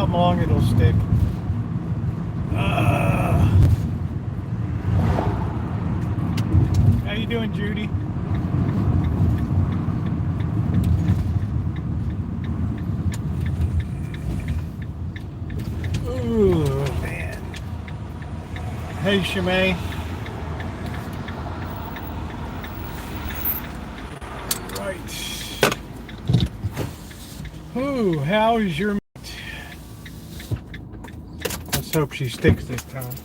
long it'll stick. How you doing, Judy? Ooh, man. Hey, Shimei. Right. Ooh, how is your meat? Let's hope she sticks this time.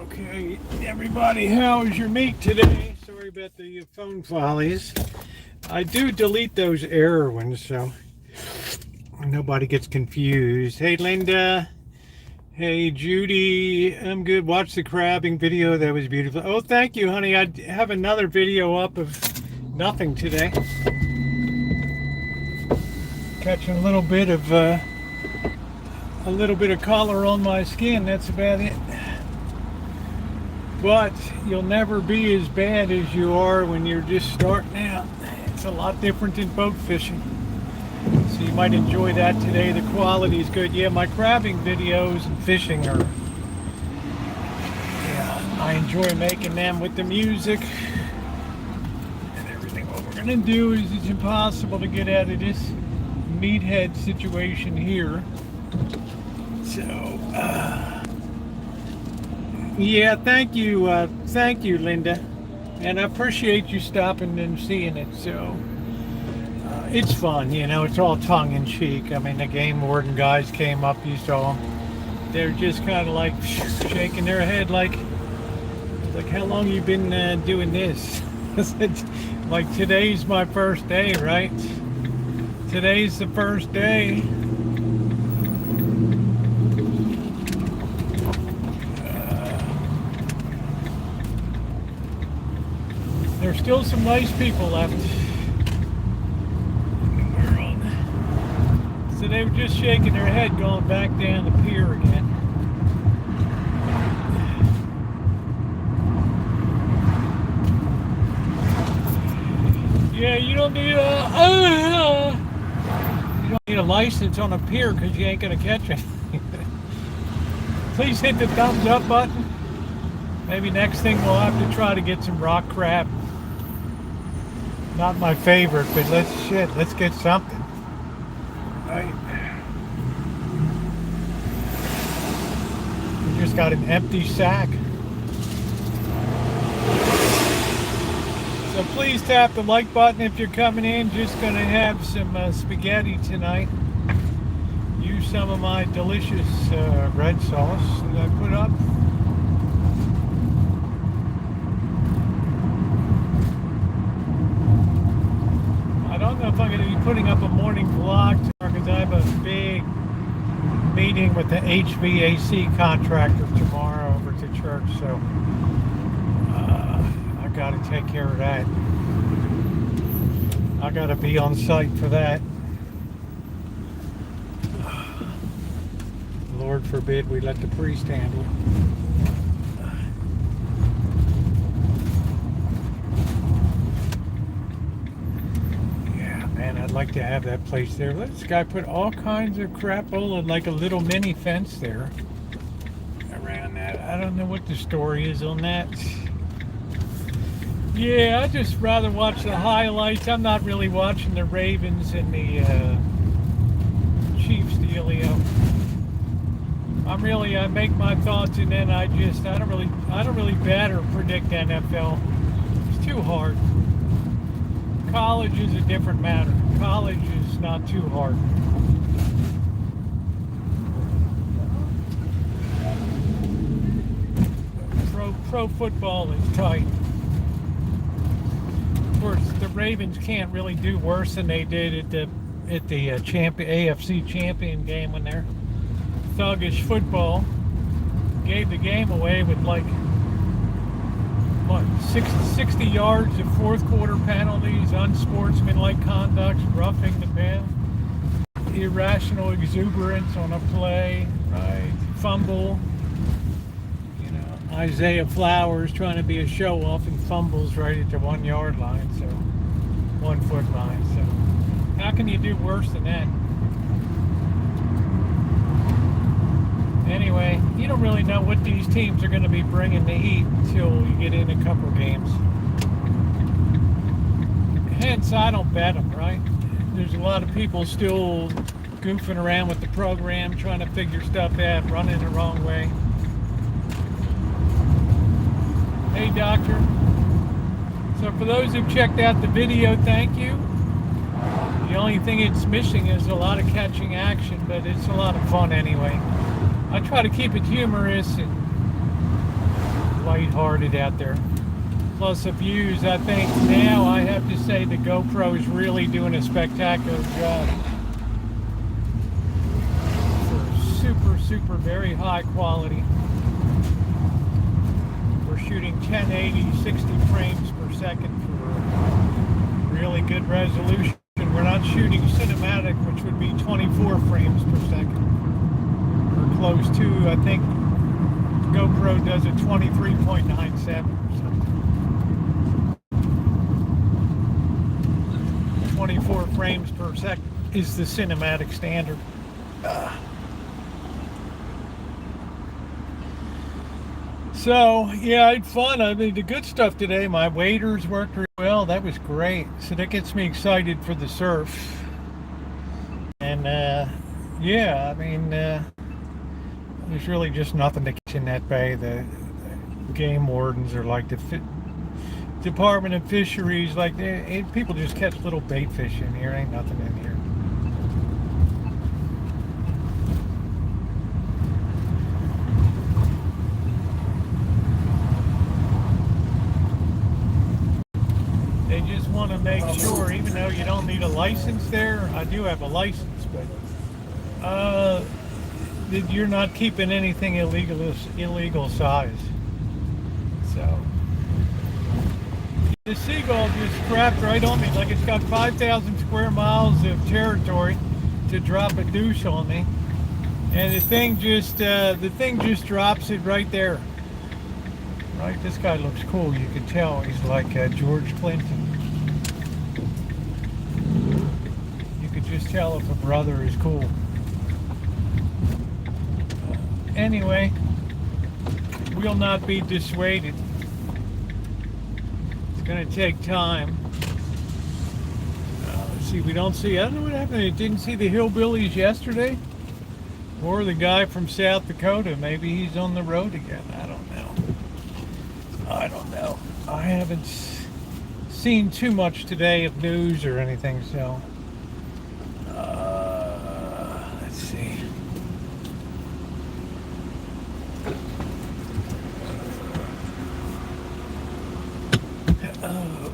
Okay, everybody, how's your meat today? Sorry about the phone follies. I do delete those error ones so nobody gets confused. Hey, Linda. Hey, Judy. I'm good. Watch the crabbing video. That was beautiful. Oh, thank you, honey. I have another video up of nothing today. Catching a little bit of color on my skin. That's about it. But you'll never be as bad as you are when you're just starting out. It's a lot different than boat fishing. So you might enjoy that today. The quality is good. Yeah, my crabbing videos and fishing are... Yeah, I enjoy making them with the music and everything. What we're going to do is it's impossible to get out of this meathead situation here. So, yeah, thank you, Linda, and I appreciate you stopping and seeing it. So it's fun, you know. It's all tongue-in-cheek. I mean, the game warden guys came up, you saw them. They're just kind of like shaking their head, like how long you been doing this? I said, like, today's my first day, right? Today's the first day. There's still some nice people left in the world. So they were just shaking their head going back down the pier again. Yeah, you don't need a license on a pier because you ain't gonna catch it. Please hit the thumbs up button. Maybe next thing we'll have to try to get some rock crab. Not my favorite, but let's get something. Right. just got an empty sack. So please tap the like button if you're coming in. Just going to have some spaghetti tonight. Use some of my delicious red sauce that I put up. I don't know if I'm going to be putting up a morning vlog tomorrow because I have a big meeting with the HVAC contractor tomorrow over to church. So I got to take care of that. I got to be on site for that. Lord forbid we let the priest handle it. Yeah, man, I'd like to have that place there. This guy put all kinds of crapola, like a little mini fence there around that. I don't know what the story is on that. Yeah, I just rather watch the highlights. I'm not really watching the Ravens and the Chiefs dealio. I make my thoughts and then I don't really bet or predict NFL. It's too hard. College is a different matter. College is not too hard. Pro football is tight. Of course, the Ravens can't really do worse than they did at the AFC champion game when they're thuggish football. Gave the game away with like 60 yards of fourth quarter penalties, unsportsmanlike conduct, roughing the passer, irrational exuberance on a play, right? Fumble. You know, Isaiah Flowers trying to be a show off and fumbles right at the 1 yard line, so 1 foot line. So how can you do worse than that? Anyway, you don't really know what these teams are going to be bringing to eat until you get in a couple games. Hence, I don't bet them, right? There's a lot of people still goofing around with the program, trying to figure stuff out, running the wrong way. Hey, doctor. So for those who've checked out the video, thank you. The only thing it's missing is a lot of catching action, but it's a lot of fun anyway. I try to keep it humorous and lighthearted out there. Plus the views, I think now I have to say the Gopro is really doing a spectacular job. For super, very high quality. We're shooting 1080, 60 frames per second for really good resolution. We're not shooting cinematic, which would be 24 frames per second. Close to, I think GoPro does a 23.97 or something. 24 frames per second is the cinematic standard. So yeah, I had fun. I mean, the good stuff today, my waders worked really well. That was great. So that gets me excited for the surf. And yeah, I mean, there's really just nothing to catch in that bay. The game wardens are like the Department of Fisheries, like people just catch little bait fish in here. Ain't nothing in here. They just want to make sure, even though you don't need a license there, I do have a license, but that you're not keeping anything illegal size. So the seagull just crapped right on me, like it's got 5,000 square miles of territory to drop a douche on me, and the thing just drops it right there. Right, this guy looks cool. You can tell he's like George Clinton. You could just tell if a brother is cool. Anyway, we'll not be dissuaded. It's going to take time. Let's see, I don't know what happened. I didn't see the hillbillies yesterday. Or the guy from South Dakota, maybe he's on the road again. I don't know. I don't know. I haven't seen too much today of news or anything, so let's see. Oh.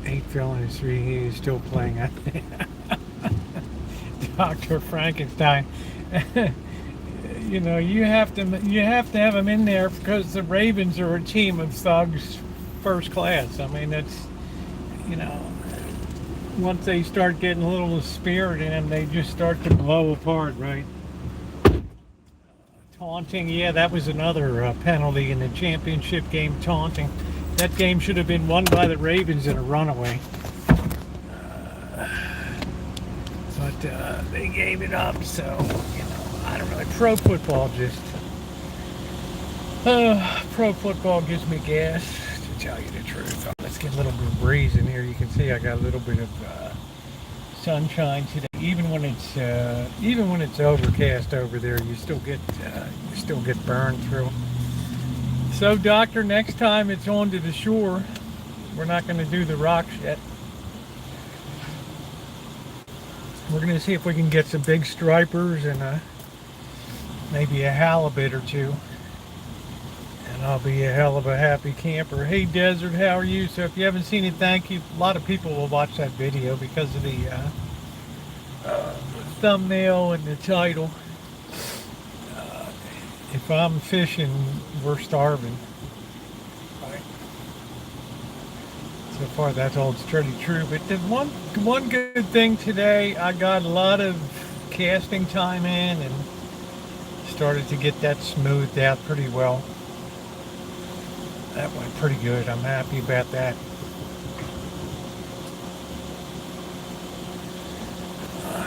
8 felonies, 3 he is still playing. Dr. Frankenstein. You know, you have to have him in there because the Ravens are a team of thugs, first class. I mean, it's, you know, once they start getting a little spirit in them, they just start to blow apart, right? Taunting, yeah, that was another penalty in the championship game. Taunting. That game should have been won by the Ravens in a runaway. But they gave it up, so, you know, I don't really. Pro football gives me gas, to tell you the truth. Let's get a little bit of breeze in here. You can see I got a little bit of sunshine today. Even when it's overcast over there, you still get burned through. So, Doctor, next time it's on to the shore, we're not going to do the rocks yet. We're going to see if we can get some big stripers and maybe a halibut or two. And I'll be a hell of a happy camper. Hey, Desert, how are you? So if you haven't seen it, thank you. A lot of people will watch that video because of the thumbnail and the title. If I'm fishing, we're starving. Right? So far, that's all pretty true. But the one good thing today, I got a lot of casting time in and started to get that smoothed out pretty well. That went pretty good. I'm happy about that.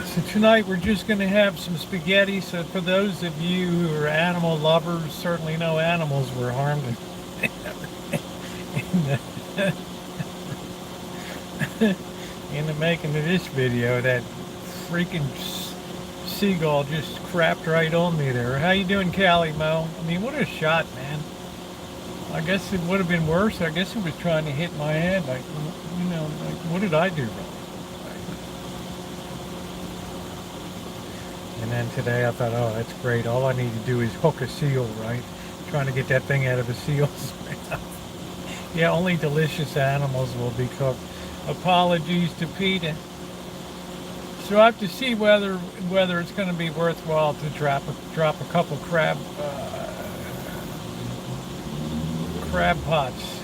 So tonight we're just going to have some spaghetti. So for those of you who are animal lovers, certainly no animals were harmed in the making of this video. That freaking seagull just crapped right on me there. How you doing, Callie Mo? I mean, what a shot, man. I guess it would have been worse. I guess it was trying to hit my head. Like, you know, like, what did I do wrong? And then today I thought, oh, that's great. All I need to do is hook a seal, right? Trying to get that thing out of a seal's mouth. Yeah, only delicious animals will be cooked. Apologies to Peter. So I have to see whether it's going to be worthwhile to drop a couple crab pots,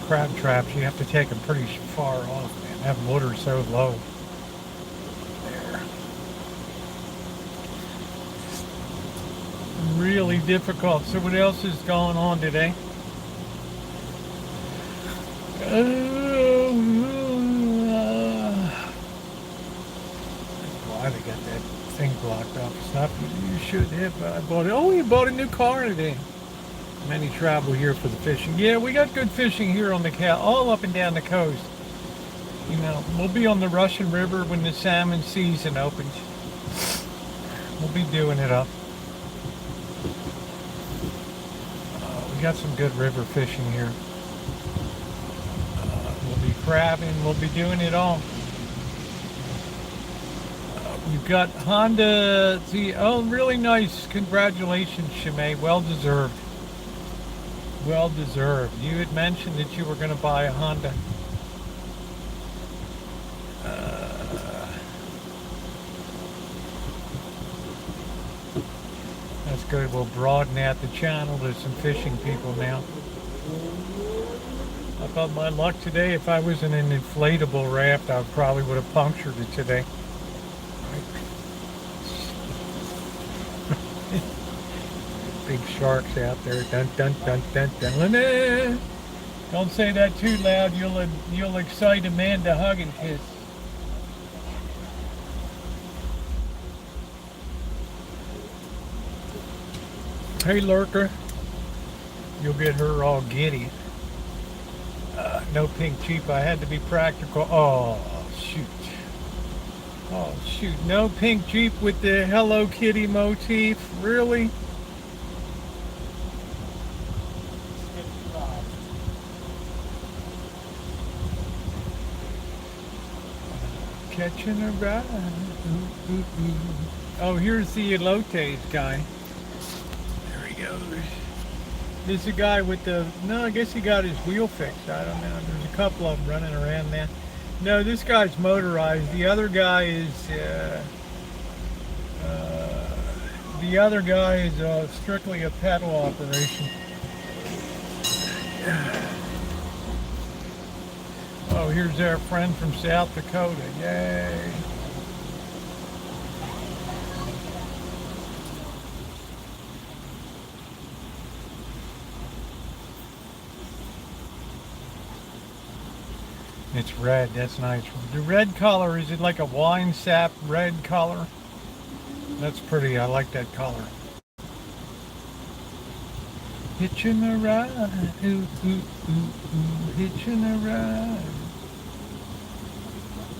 crab traps. You have to take them pretty far off, man. That water's so low. Really difficult. So what else is going on today? Why they got that thing blocked off? It's not. You should have bought it. Oh, you bought a new car today. Many travel here for the fishing. Yeah, we got good fishing here on the all up and down the coast. You know, we'll be on the Russian River when the salmon season opens. We'll be doing it up. Got some good river fishing here. We'll be crabbing, we'll be doing it all. We've got Honda. Oh, really nice. Congratulations, Shimei. Well deserved. Well deserved. You had mentioned that you were going to buy a Honda. That's good. We'll broaden out the channel to some fishing people now. I thought my luck today, if I was in an inflatable raft, I probably would have punctured it today. Big sharks out there. Dun dun dun dun dun. Dun. Don't say that too loud. You'll excite a man to hug and kiss. Hey, Lurker. You'll get her all giddy. No pink Jeep. I had to be practical. Oh, shoot. Oh, shoot. No pink Jeep with the Hello Kitty motif. Really? Catching a ride. Ooh, ooh, ooh. Oh, here's the elotes guy. There he goes. This is a guy with the, no, I guess he got his wheel fixed. I don't know. There's a couple of them running around there. No, this guy's motorized. The other guy is, strictly a pedal operation. Oh, here's our friend from South Dakota. Yay. It's red. That's nice. The red color, is it like a wine sap red color? That's pretty. I like that color. Hitching a ride. Ooh, ooh, ooh, ooh. Hitching a ride.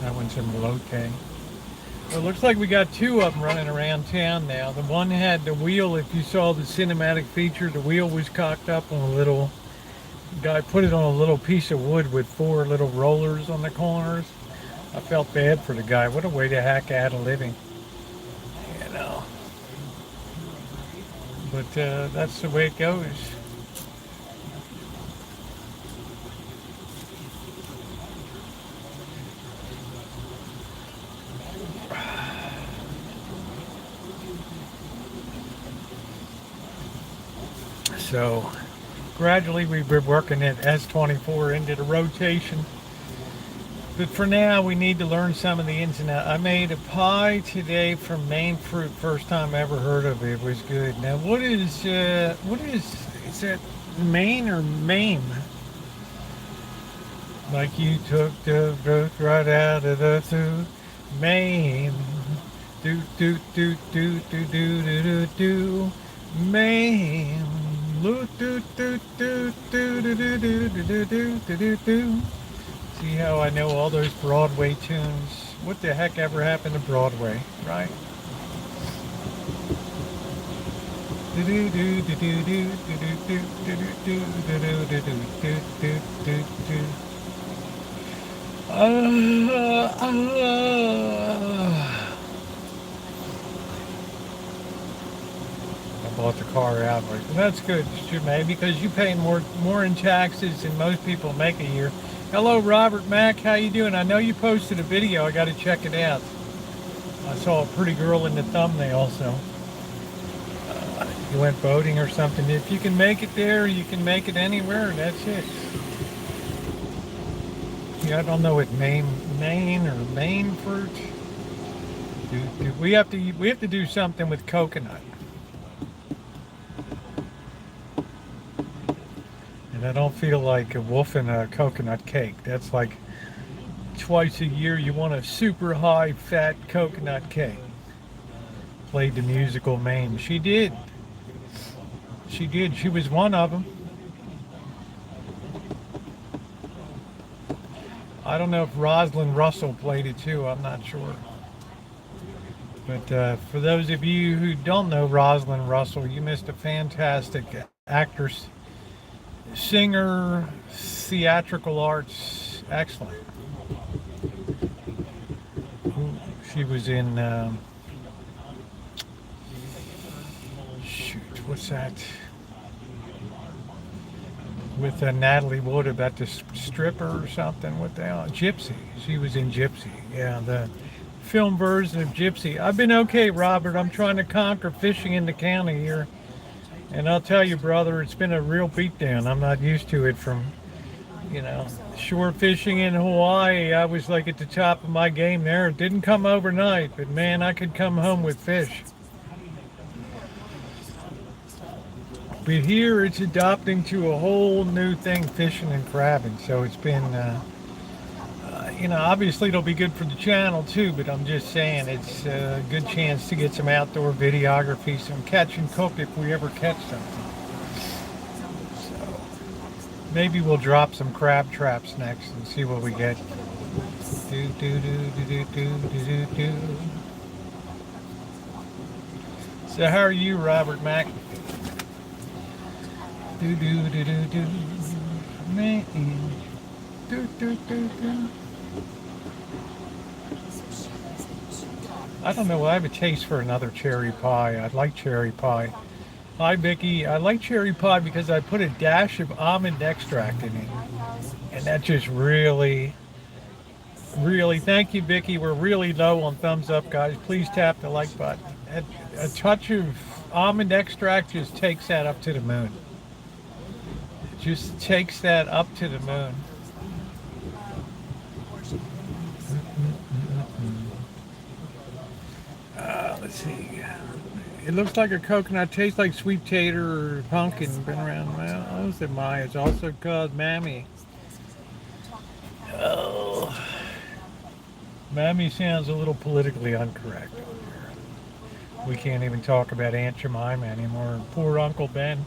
That one's in Lotte. Well, it looks like we got two of them running around town now. The one had the wheel, if you saw the cinematic feature, the wheel was cocked up on a little, guy put it on a little piece of wood with 4 little rollers on the corners. I felt bad for the guy. What a way to hack out a living, you know. But that's the way it goes. So gradually we've been working at S24 into the rotation. But for now we need to learn some of the ins and outs. I made a pie today from Maine fruit. First time I ever heard of it. It was good. Now what is that Maine or Maine? Like you took the root right out of the tooth. Maine. Do do do do do do do do do. Maine. Do do do do do do do do do do do do. See how I know all those Broadway tunes? What the heck ever happened to Broadway, right? Do do do do do do do do do do do do do do do. Bought the car outright. Well, that's good, maybe because you pay more in taxes than most people make a year. Hello, Robert Mack. How you doing? I know you posted a video. I got to check it out. I saw a pretty girl in the thumbnail, so you went boating or something. If you can make it there, you can make it anywhere. That's it. Yeah, I don't know what Maine or Maine fruit. We have to do something with coconut. I don't feel like wolfing a coconut cake. That's like twice a year you want a super high fat coconut cake. Played the musical Maine. She did. She did. She was one of them. I don't know if Rosalind Russell played it too. I'm not sure. But for those of you who don't know Rosalind Russell, you missed a fantastic actress. Singer, theatrical arts, excellent. She was in, shoot, what's that? With Natalie Wood about the stripper or something. What the hell? Gypsy. She was in Gypsy. Yeah, the film version of Gypsy. I've been okay, Robert. I'm trying to conquer fishing in the county here. And I'll tell you, brother, it's been a real beatdown. I'm not used to it from, shore fishing in Hawaii. I was like at the top of my game there. It didn't come overnight, but man, I could come home with fish. But here it's adopting to a whole new thing, fishing and crabbing. So it's been, obviously it'll be good for the channel too, but I'm just saying it's a good chance to get some outdoor videography, some catch and cook if we ever catch something. So Maybe we'll drop some crab traps next and see what we get. Do do do do do do do do do. So how are you, Robert Mack? Do do do do do. Me. Do do do do. I don't know. I have a taste for another cherry pie. I like cherry pie. Hi, Vicky. I like cherry pie because I put a dash of almond extract in it, and that just really, really. Thank you, Vicky. We're really low on thumbs up, guys. Please tap the like button. A touch of almond extract just takes that up to the moon. It just takes that up to the moon. Let's see. It looks like a coconut. Tastes like sweet tater or pumpkin. Been around. Well, I was at my. It's also called Mammy. Oh, Mammy sounds a little politically incorrect over here. We can't even talk about Aunt Jemima anymore. Poor Uncle Ben.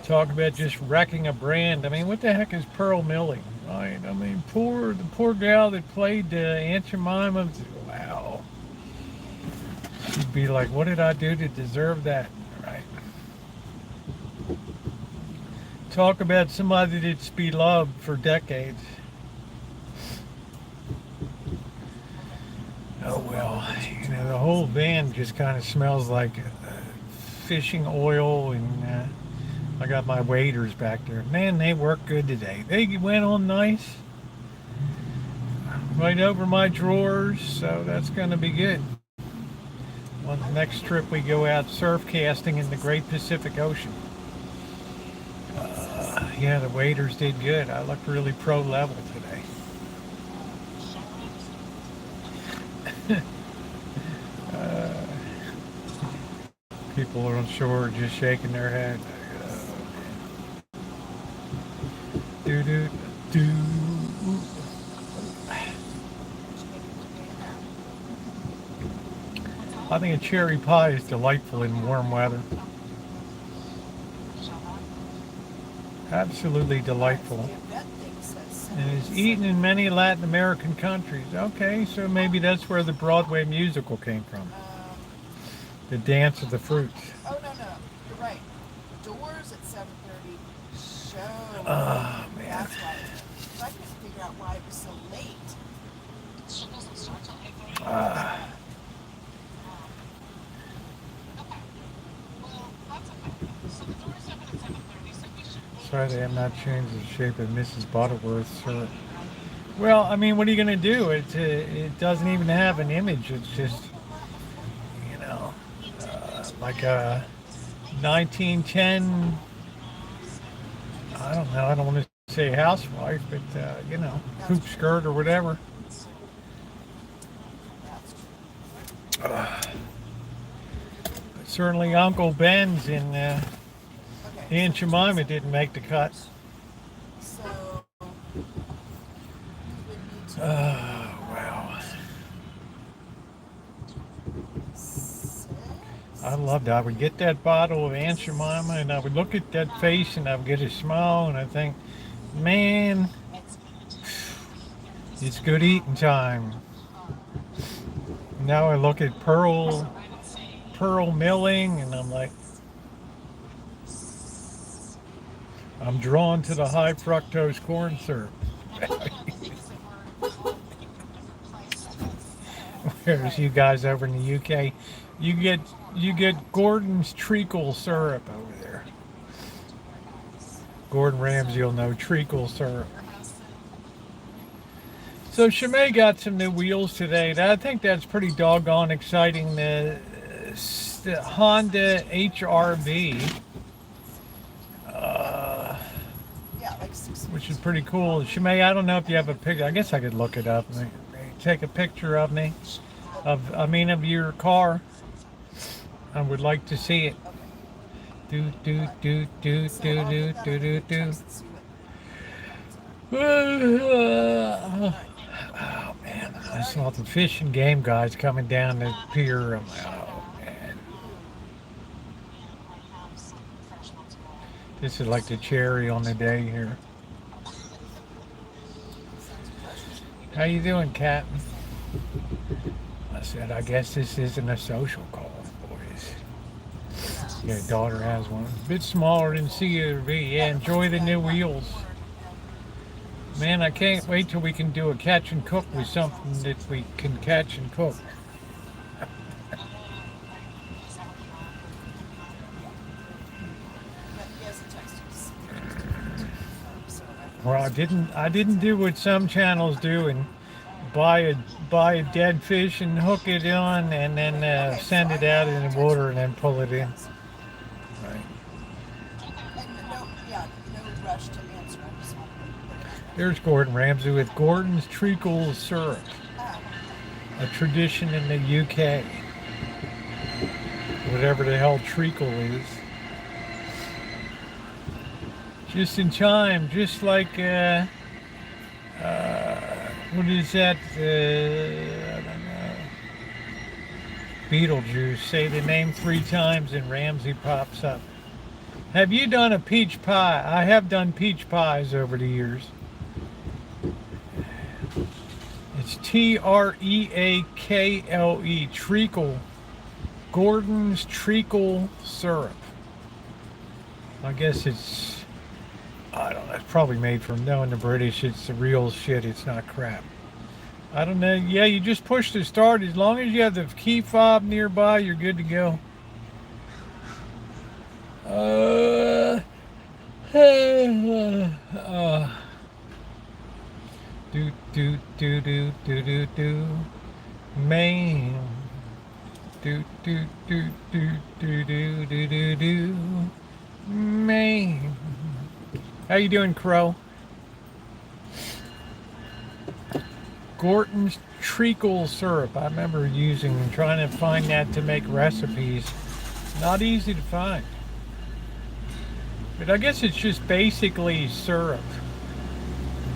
Talk about just wrecking a brand. I mean, what the heck is pearl milling? Right? I mean, the poor gal that played Aunt Jemima. Wow. She'd be like, what did I do to deserve that? Right. Talk about somebody that's beloved for decades. Oh well, the whole van just kind of smells like fishing oil, and I got my waders back there. Man, they work good today. They went on nice, right over my drawers, so that's going to be good. On the next trip, we go out surf casting in the Great Pacific Ocean. Yeah, the waders did good. I looked really pro level today. People on shore just shaking their head. Do do do. I think a cherry pie is delightful in warm weather. Absolutely delightful. And is eaten in many Latin American countries. Okay, so maybe that's where the Broadway musical came from. The Dance of the Fruits. Oh, no, you're right. Doors at 7:30. Show. Oh, man. That's why. I couldn't figure out why it was so late. Sorry, I'm not changing the shape of Mrs. Butterworth's shirt. Well, I mean, what are you going to do? It doesn't even have an image. It's just, like a 1910, I don't know, I don't want to say housewife, but, hoop skirt or whatever. But certainly Uncle Ben's in Aunt Jemima didn't make the cut. Oh, wow. I loved it. I would get that bottle of Aunt Jemima and I would look at that face and I would get a smile and I think, man, it's good eating time. Now I look at pearl milling and I'm like, I'm drawn to the high fructose corn syrup. Whereas you guys over in the UK, you get Gordon's treacle syrup over there. Gordon Ramsay will know treacle syrup. So Shimei got some new wheels today. I think that's pretty doggone exciting. The Honda HR-V. Which is pretty cool. Shimei, I don't know if you have a picture. I guess I could look it up. Take a picture of me, of your car. I would like to see it. Do do do do do do do do do. Oh man, I saw the fish and game guys coming down the pier. Oh man. This is like the cherry on the day here. How you doing, Captain? I said, I guess this isn't a social call, boys. Your daughter has one. A bit smaller than CRV. Yeah, enjoy the new wheels. Man, I can't wait till we can do a catch and cook with something that we can catch and cook. Well, I didn't do what some channels do and buy a dead fish and hook it on and then send it out in the water and then pull it in. Right. No rush to answer. There's Gordon Ramsay with Gordon's treacle syrup, a tradition in the UK. Whatever the hell treacle is. Just in time, just like, what is that, I don't know, Beetlejuice. Say the name 3 times and Ramsey pops up. Have you done a peach pie? I have done peach pies over the years. It's Treakle, treacle, Gordon's treacle syrup. I guess it's, I don't know, it's probably made from, knowing the British, it's the real shit, it's not crap. I don't know, yeah, you just push the start. As long as you have the key fob nearby, you're good to go. Do Maine. Do Maine. How you doing, Crow? Gordon's treacle syrup. I remember trying to find that to make recipes. Not easy to find. But I guess it's just basically syrup.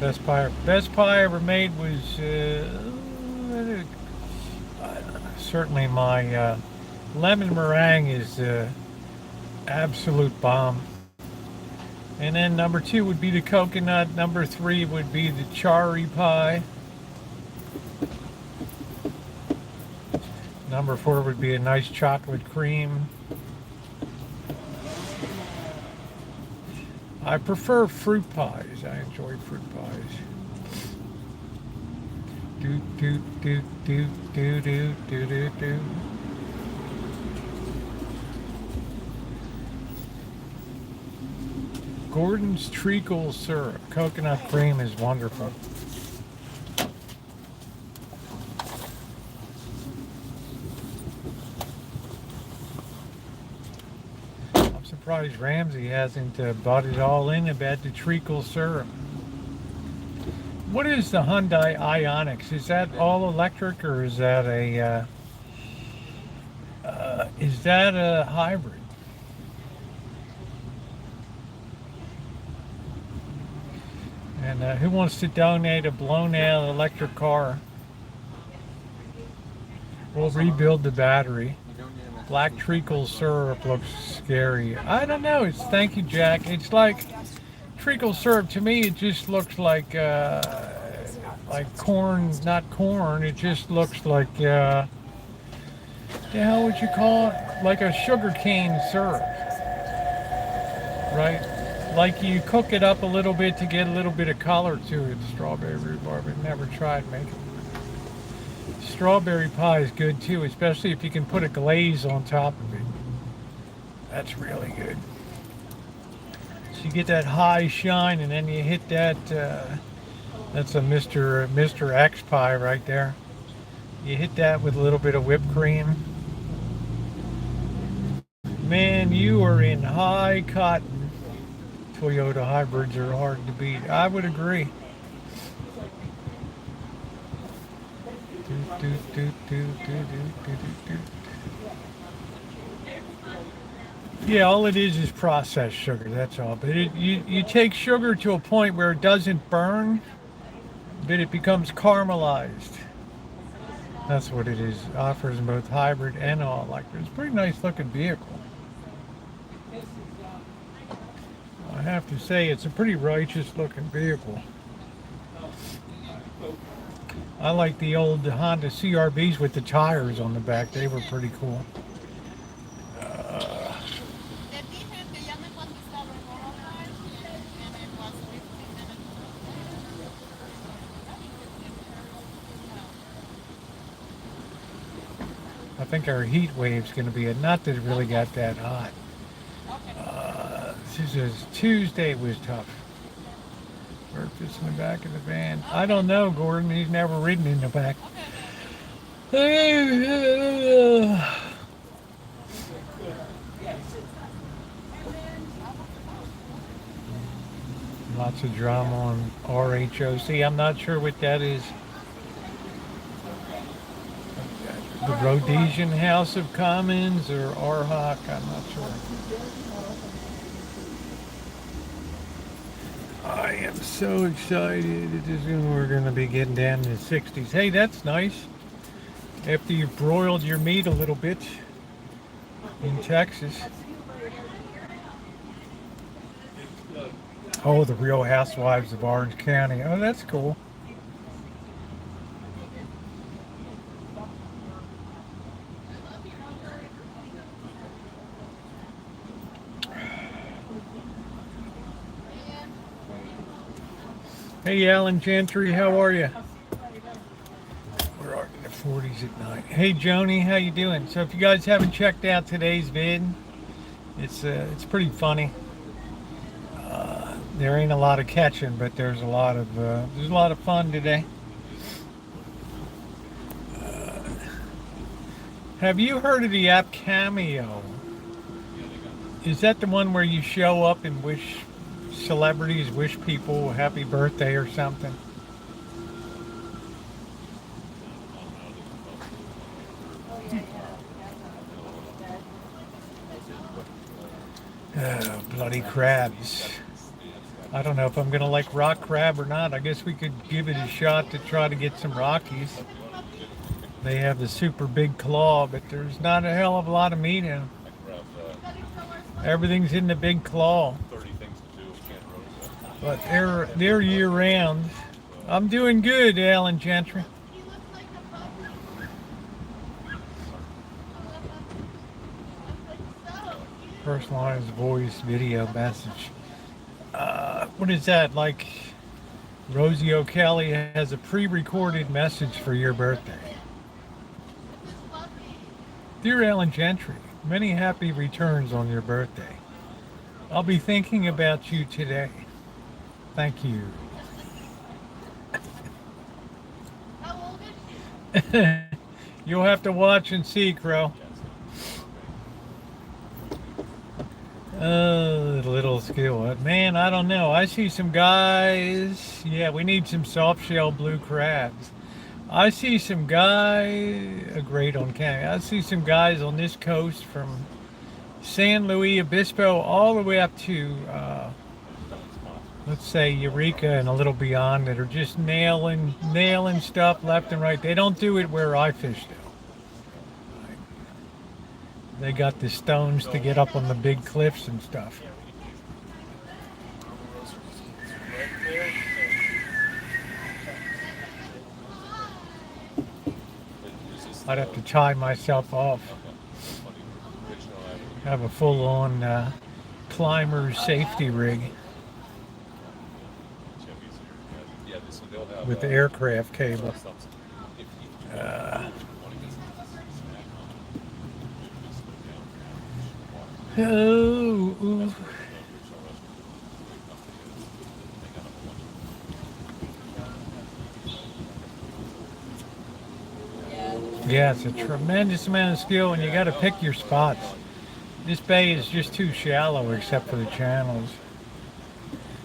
Best pie I ever made was certainly my lemon meringue is absolute bomb. And then number 2 would be the coconut. Number 3 would be the cherry pie. Number 4 would be a nice chocolate cream. I prefer fruit pies. I enjoy fruit pies. Do. Gordon's treacle syrup. Coconut cream is wonderful. I'm surprised Ramsey hasn't bought it all in about the treacle syrup. What is the Hyundai Ioniq? Is that all electric or is that a hybrid? And who wants to donate a blown-out electric car? We'll rebuild the battery. Black treacle syrup looks scary. I don't know. Thank you, Jack. It's like treacle syrup to me. It just looks like corn, not corn. It just looks like the hell would you call it? Like a sugar cane syrup, right? Like you cook it up a little bit to get a little bit of color to it. Strawberry rhubarb. I've never tried making it. Strawberry pie is good too, especially if you can put a glaze on top of it. That's really good. So you get that high shine and then you hit that, that's a Mr. X pie right there. You hit that with a little bit of whipped cream. Man, you are in high cotton. Toyota hybrids are hard to beat. I would agree. Yeah, all it is processed sugar, that's all. But you take sugar to a point where it doesn't burn, but it becomes caramelized. That's what it is. It offers both hybrid and all electric. It's a pretty nice looking vehicle. have to say it's a pretty righteous looking vehicle. I like the old Honda CRVs with the tires on the back. They were pretty cool. I think our heat wave's going to be not that it really got that hot. Tuesday was tough. Purpose in the back of the van. I don't know, Gordon. He's never ridden in the back. Lots of drama on RHOC. I'm not sure what that is. The Rhodesian House of Commons or RHOC, I'm not sure. I am so excited. We're going to be getting down to the 60s. Hey, that's nice. After you've broiled your meat a little bit in Texas. Oh, the Real Housewives of Orange County. Oh, that's cool. Hey, Alan Gentry, how are you? We're in the 40s at night. Hey, Joni, how you doing? So if you guys haven't checked out today's vid, it's pretty funny. There ain't a lot of catching, but there's a lot of fun today. Have you heard of the app Cameo? Is that the one where you show up and celebrities wish people happy birthday or something? Oh, bloody crabs. I don't know if I'm gonna like rock crab or not. I guess we could give it a shot to try to get some Rockies. They have the super big claw, but there's not a hell of a lot of meat in them. Everything's in the big claw. But they're year round. I'm doing good, Alan Gentry. Personalized voice video message. What is that? Like Rosie O'Kelly has a pre-recorded message for your birthday. Dear Alan Gentry, many happy returns on your birthday. I'll be thinking about you today. Thank you. You'll have to watch and see, Crow. Little skill. Man, I don't know. I see some guys. Yeah, we need some soft shell blue crabs. I see some guys. Great on camera. I see some guys on this coast from San Luis Obispo all the way up to, let's say, Eureka and a little beyond that are just nailing stuff left and right. They don't do it where I fish, though. They got the stones to get up on the big cliffs and stuff. I'd have to tie myself off. Have a full-on climber safety rig with the aircraft cable. Oh. Yeah, it's a tremendous amount of skill, and you got to pick your spots. This bay is just too shallow except for the channels.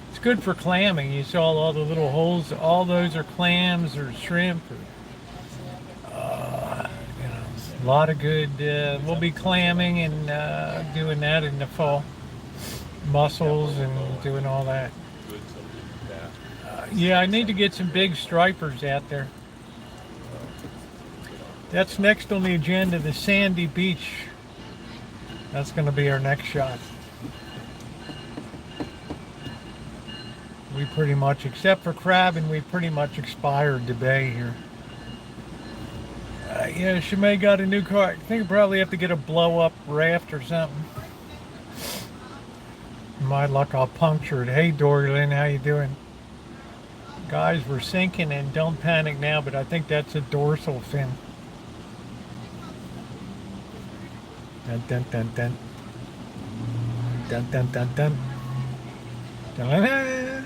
It's good for clamming. You saw all the little holes. All those are clams or shrimp. A lot of good. We'll be clamming and doing that in the fall. Mussels and doing all that. Yeah, I need to get some big stripers out there. That's next on the agenda, the sandy beach. That's going to be our next shot. We pretty much, except for crabbing, we pretty much expired the bay here. Yeah, she may got a new car. I think I probably have to get a blow-up raft or something. My luck, I'll puncture it. Hey, Dory Lynn, how you doing? Guys, we're sinking and don't panic now, but I think that's a dorsal fin. Dun dun dun dun. Dun dun dun dun. Dun,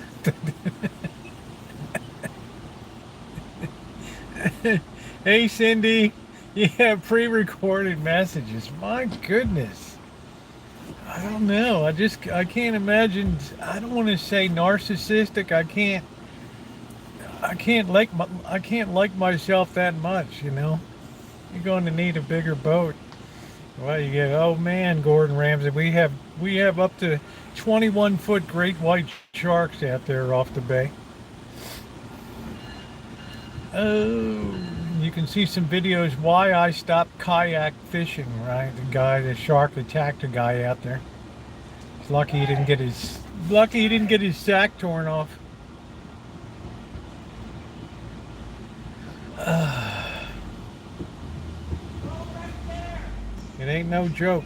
hey, Cindy. Yeah, pre-recorded messages. My goodness. I don't know. I can't imagine. I don't want to say narcissistic. I can't like myself that much, you know. You're going to need a bigger boat. Well, you get, oh man, Gordon Ramsay, we have up to 21-foot great white sharks out there off the bay. Oh, you can see some videos why I stopped kayak fishing, right? The shark attacked a guy out there. He's lucky he didn't get his sack torn off. It ain't no joke.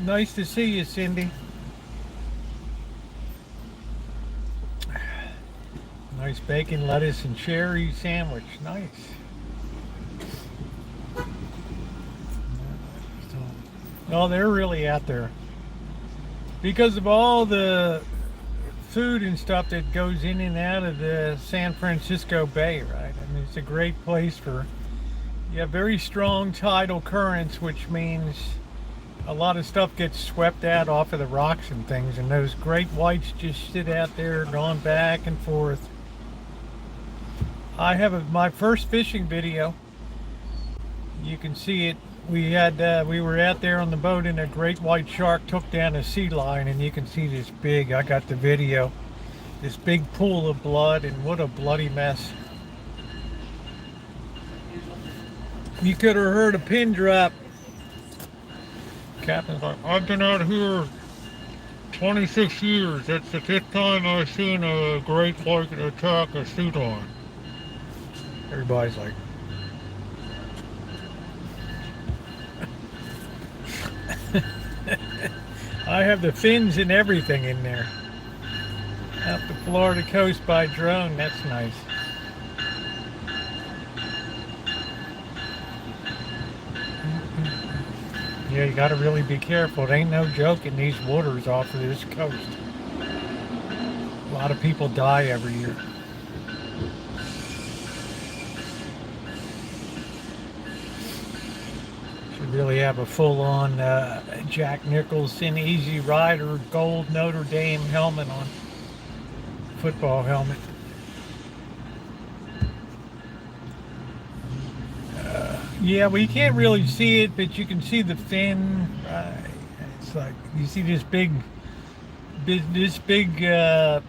Nice to see you, Cindy. Nice bacon, lettuce, and cherry sandwich. Nice. Oh, they're really out there. Because of all the food and stuff that goes in and out of the San Francisco Bay, right? I mean, it's a great place for, very strong tidal currents, which means a lot of stuff gets swept out off of the rocks and things, and those great whites just sit out there going back and forth. I have my first fishing video. You can see it. We were out there on the boat and a great white shark took down a sea lion, and you can see this big, I got the video, this big pool of blood, and what a bloody mess. You could have heard a pin drop. Captain's like, I've been out here 26 years. That's the 5th time I've seen a great white attack a sea lion. Everybody's like, I have the fins and everything in there. Up the Florida coast by drone, that's nice. Yeah, you gotta really be careful. It ain't no joke in these waters off of this coast. A lot of people die every year. Really have a full-on Jack Nicholson Easy Rider gold Notre Dame helmet on, football helmet. Yeah, well, you can't really see it, but you can see the fin. It's like you see this big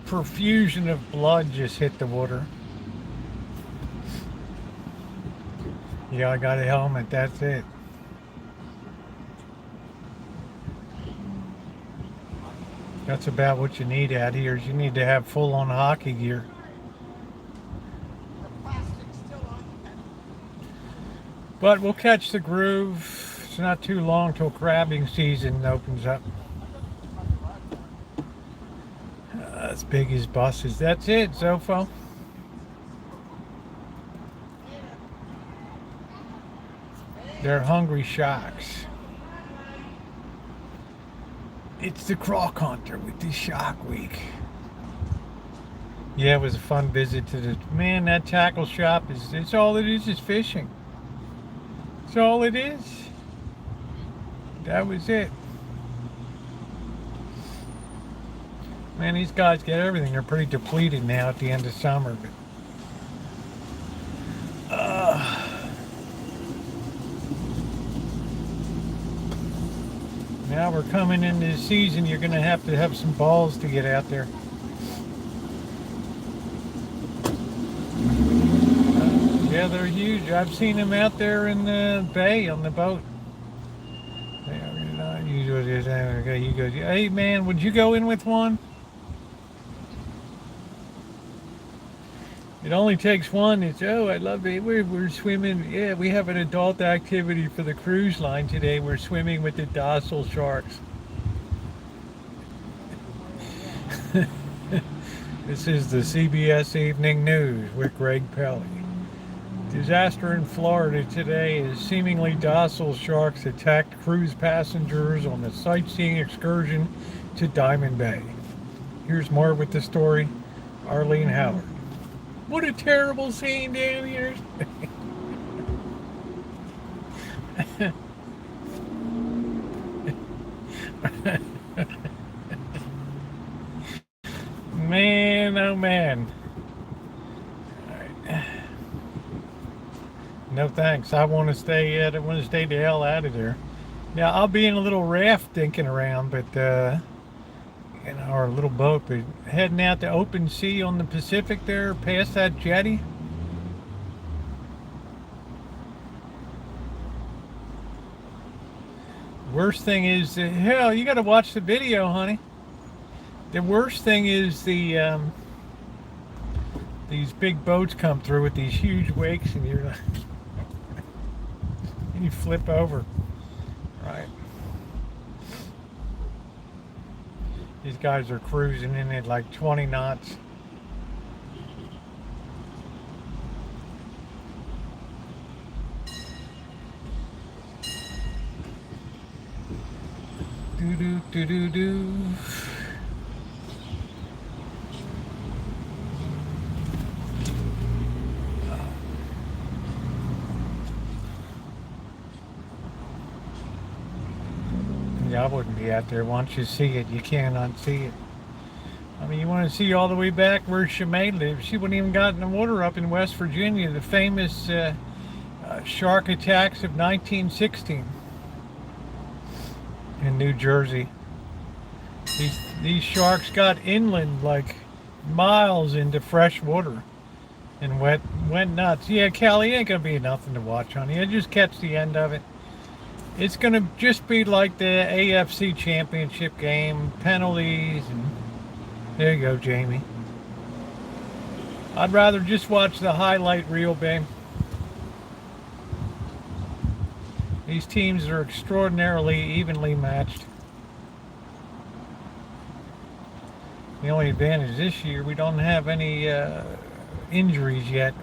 perfusion of blood just hit the water. Yeah, I got a helmet. That's it. That's about what you need out here. Is you need to have full-on hockey gear. But we'll catch the groove. It's not too long till crabbing season opens up. As big as buses. That's it, Zofo. They're hungry sharks. It's the Croc Hunter with the Shark Week. Yeah, it was a fun visit to the, man, that tackle shop it's all it is fishing. It's all it is. That was it. Man, these guys get everything. They're pretty depleted now at the end of summer, but now we're coming into the season. You're going to have some balls to get out there. Yeah, Yeah, they're huge. I've seen them out there in the bay on the boat. You go. Hey man, would you go in with one? It only takes one. It's, oh, I love it. We're swimming. Yeah, we have an adult activity for the cruise line today. We're swimming with the docile sharks. This is the CBS Evening News with Greg Pelly. Disaster in Florida today as seemingly docile sharks attacked cruise passengers on a sightseeing excursion to Diamond Bay. Here's more with the story. Arlene Howard. What a terrible scene down here. Man, oh man. All right. No thanks. I want to stay the hell out of there. Now I'll be in a little raft dinking around, but or a little boat, but heading out to open sea on the Pacific there, past that jetty. Worst thing is, hell, you got to watch the video, honey. The worst thing is these big boats come through with these huge wakes, and you're like, and you flip over, right? These guys are cruising in at like 20 knots. Do do do do do. I wouldn't be out there. Once you see it, you can't unsee it. I mean, you want to see all the way back where Shemay lived. She wouldn't even got in the water up in West Virginia. The famous shark attacks of 1916 in New Jersey. These sharks got inland like miles into fresh water and went nuts. Yeah, Callie, ain't gonna be nothing to watch, honey. You just catch the end of it. It's going to just be like the AFC Championship game, penalties, and there you go, Jamie. I'd rather just watch the highlight reel, babe. These teams are extraordinarily evenly matched. The only advantage this year, we don't have any injuries yet.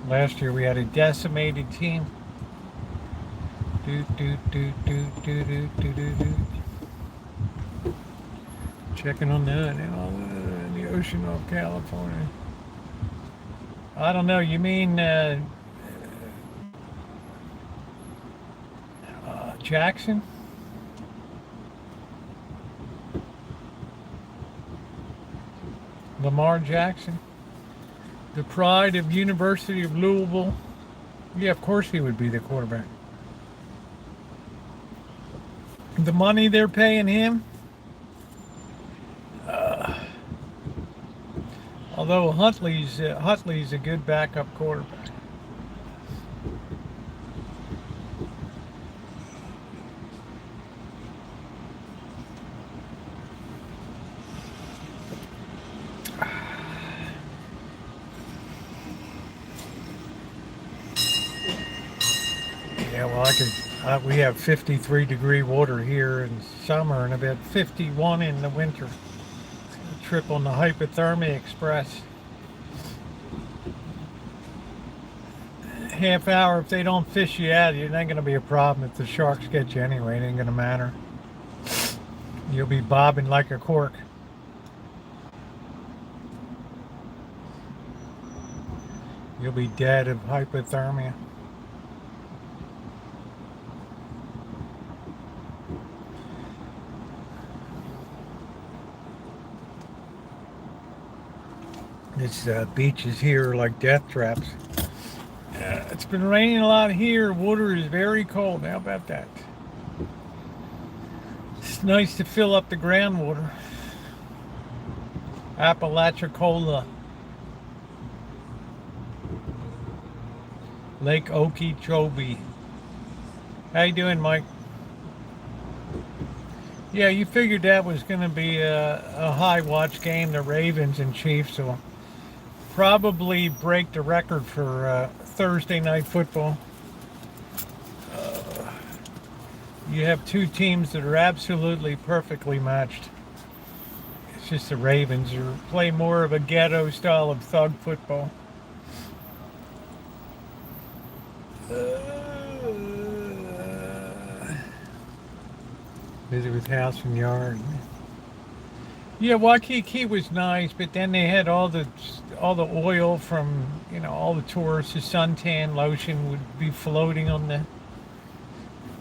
Last year we had a decimated team. Checking on that in the ocean off California. I don't know, you mean Jackson? Lamar Jackson? The pride of University of Louisville? Yeah, of course he would be the quarterback. The money they're paying him, although Huntley's a good backup quarterback. Yeah, well, we have 53-degree water here in summer and about 51 in the winter. A trip on the Hypothermia Express. Half hour, if they don't fish you out, it ain't going to be a problem. If the sharks get you anyway, it ain't going to matter. You'll be bobbing like a cork. You'll be dead of hypothermia. This beaches here are like death traps. It's been raining a lot here. Water is very cold. How about that? It's nice to fill up the groundwater. Apalachicola. Lake Okeechobee. How you doing, Mike? Yeah, you figured that was going to be a high watch game. The Ravens and Chiefs will probably break the record for Thursday night football. You have two teams that are absolutely perfectly matched. It's just the Ravens who play more of a ghetto style of thug football. Visit with house and yard. Yeah, Waikiki was nice, but then they had all the oil from all the tourists. The suntan lotion would be floating on the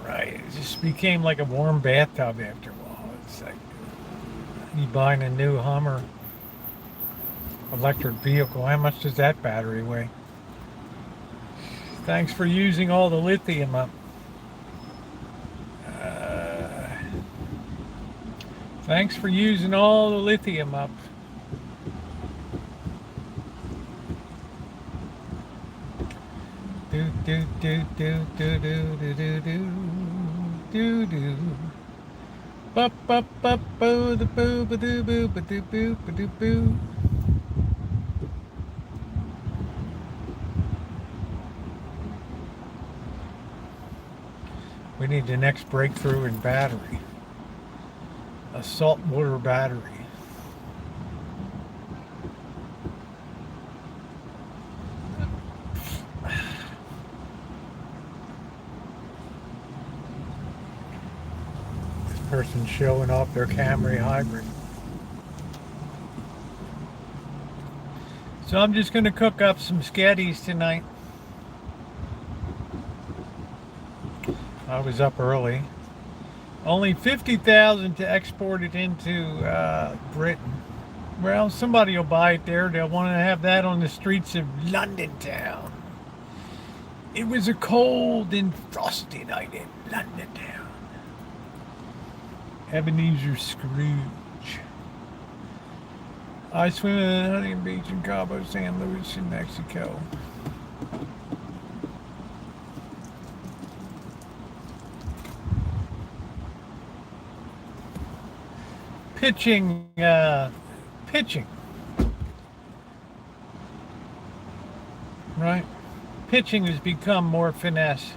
right. It just became like a warm bathtub after a while. It's like you buying a new Hummer electric vehicle. How much does that battery weigh? Thanks for using all the lithium up. Thanks for using all the lithium up. Do do do do do do do do do do do. Bup bup bup boo the boo ba doo boo ba doo boo ba doo boo. We need the next breakthrough in battery. A saltwater battery. This person's showing off their Camry hybrid. So I'm just going to cook up some Sketties tonight. I was up early. Only 50,000 to export it into Britain. Well, somebody will buy it there. They'll want to have that on the streets of London town. It was a cold and frosty night in London town. Ebenezer Scrooge. I swim in Huntington Beach in Cabo San Luis in Mexico. Pitching, right? Pitching has become more finesse.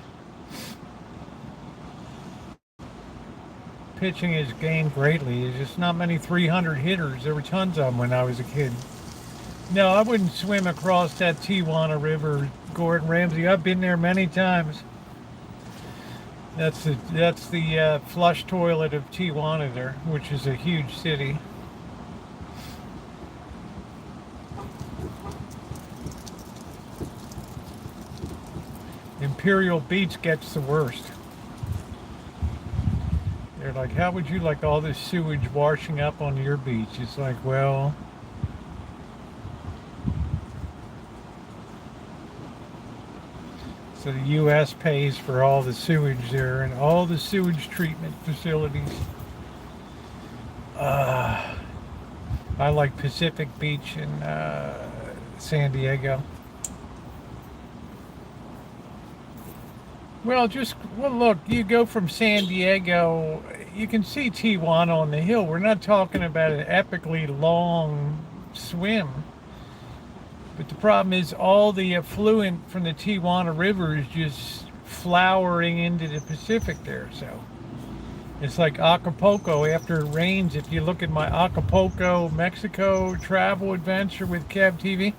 Pitching has gained greatly. There's just not many 300 hitters. There were tons of them when I was a kid. No, I wouldn't swim across that Tijuana River, Gordon Ramsay. I've been there many times. That's the flush toilet of Tijuana there, which is a huge city. Imperial Beach gets the worst. They're like, how would you like all this sewage washing up on your beach? It's like, well, so the U.S. pays for all the sewage there and all the sewage treatment facilities. I like Pacific Beach in San Diego. Well, look, you go from San Diego, you can see Tijuana on the hill. We're not talking about an epically long swim. But the problem is all the effluent from the Tijuana River is just flowering into the Pacific there. So it's like Acapulco after it rains. If you look at my Acapulco, Mexico travel adventure with Kev TV,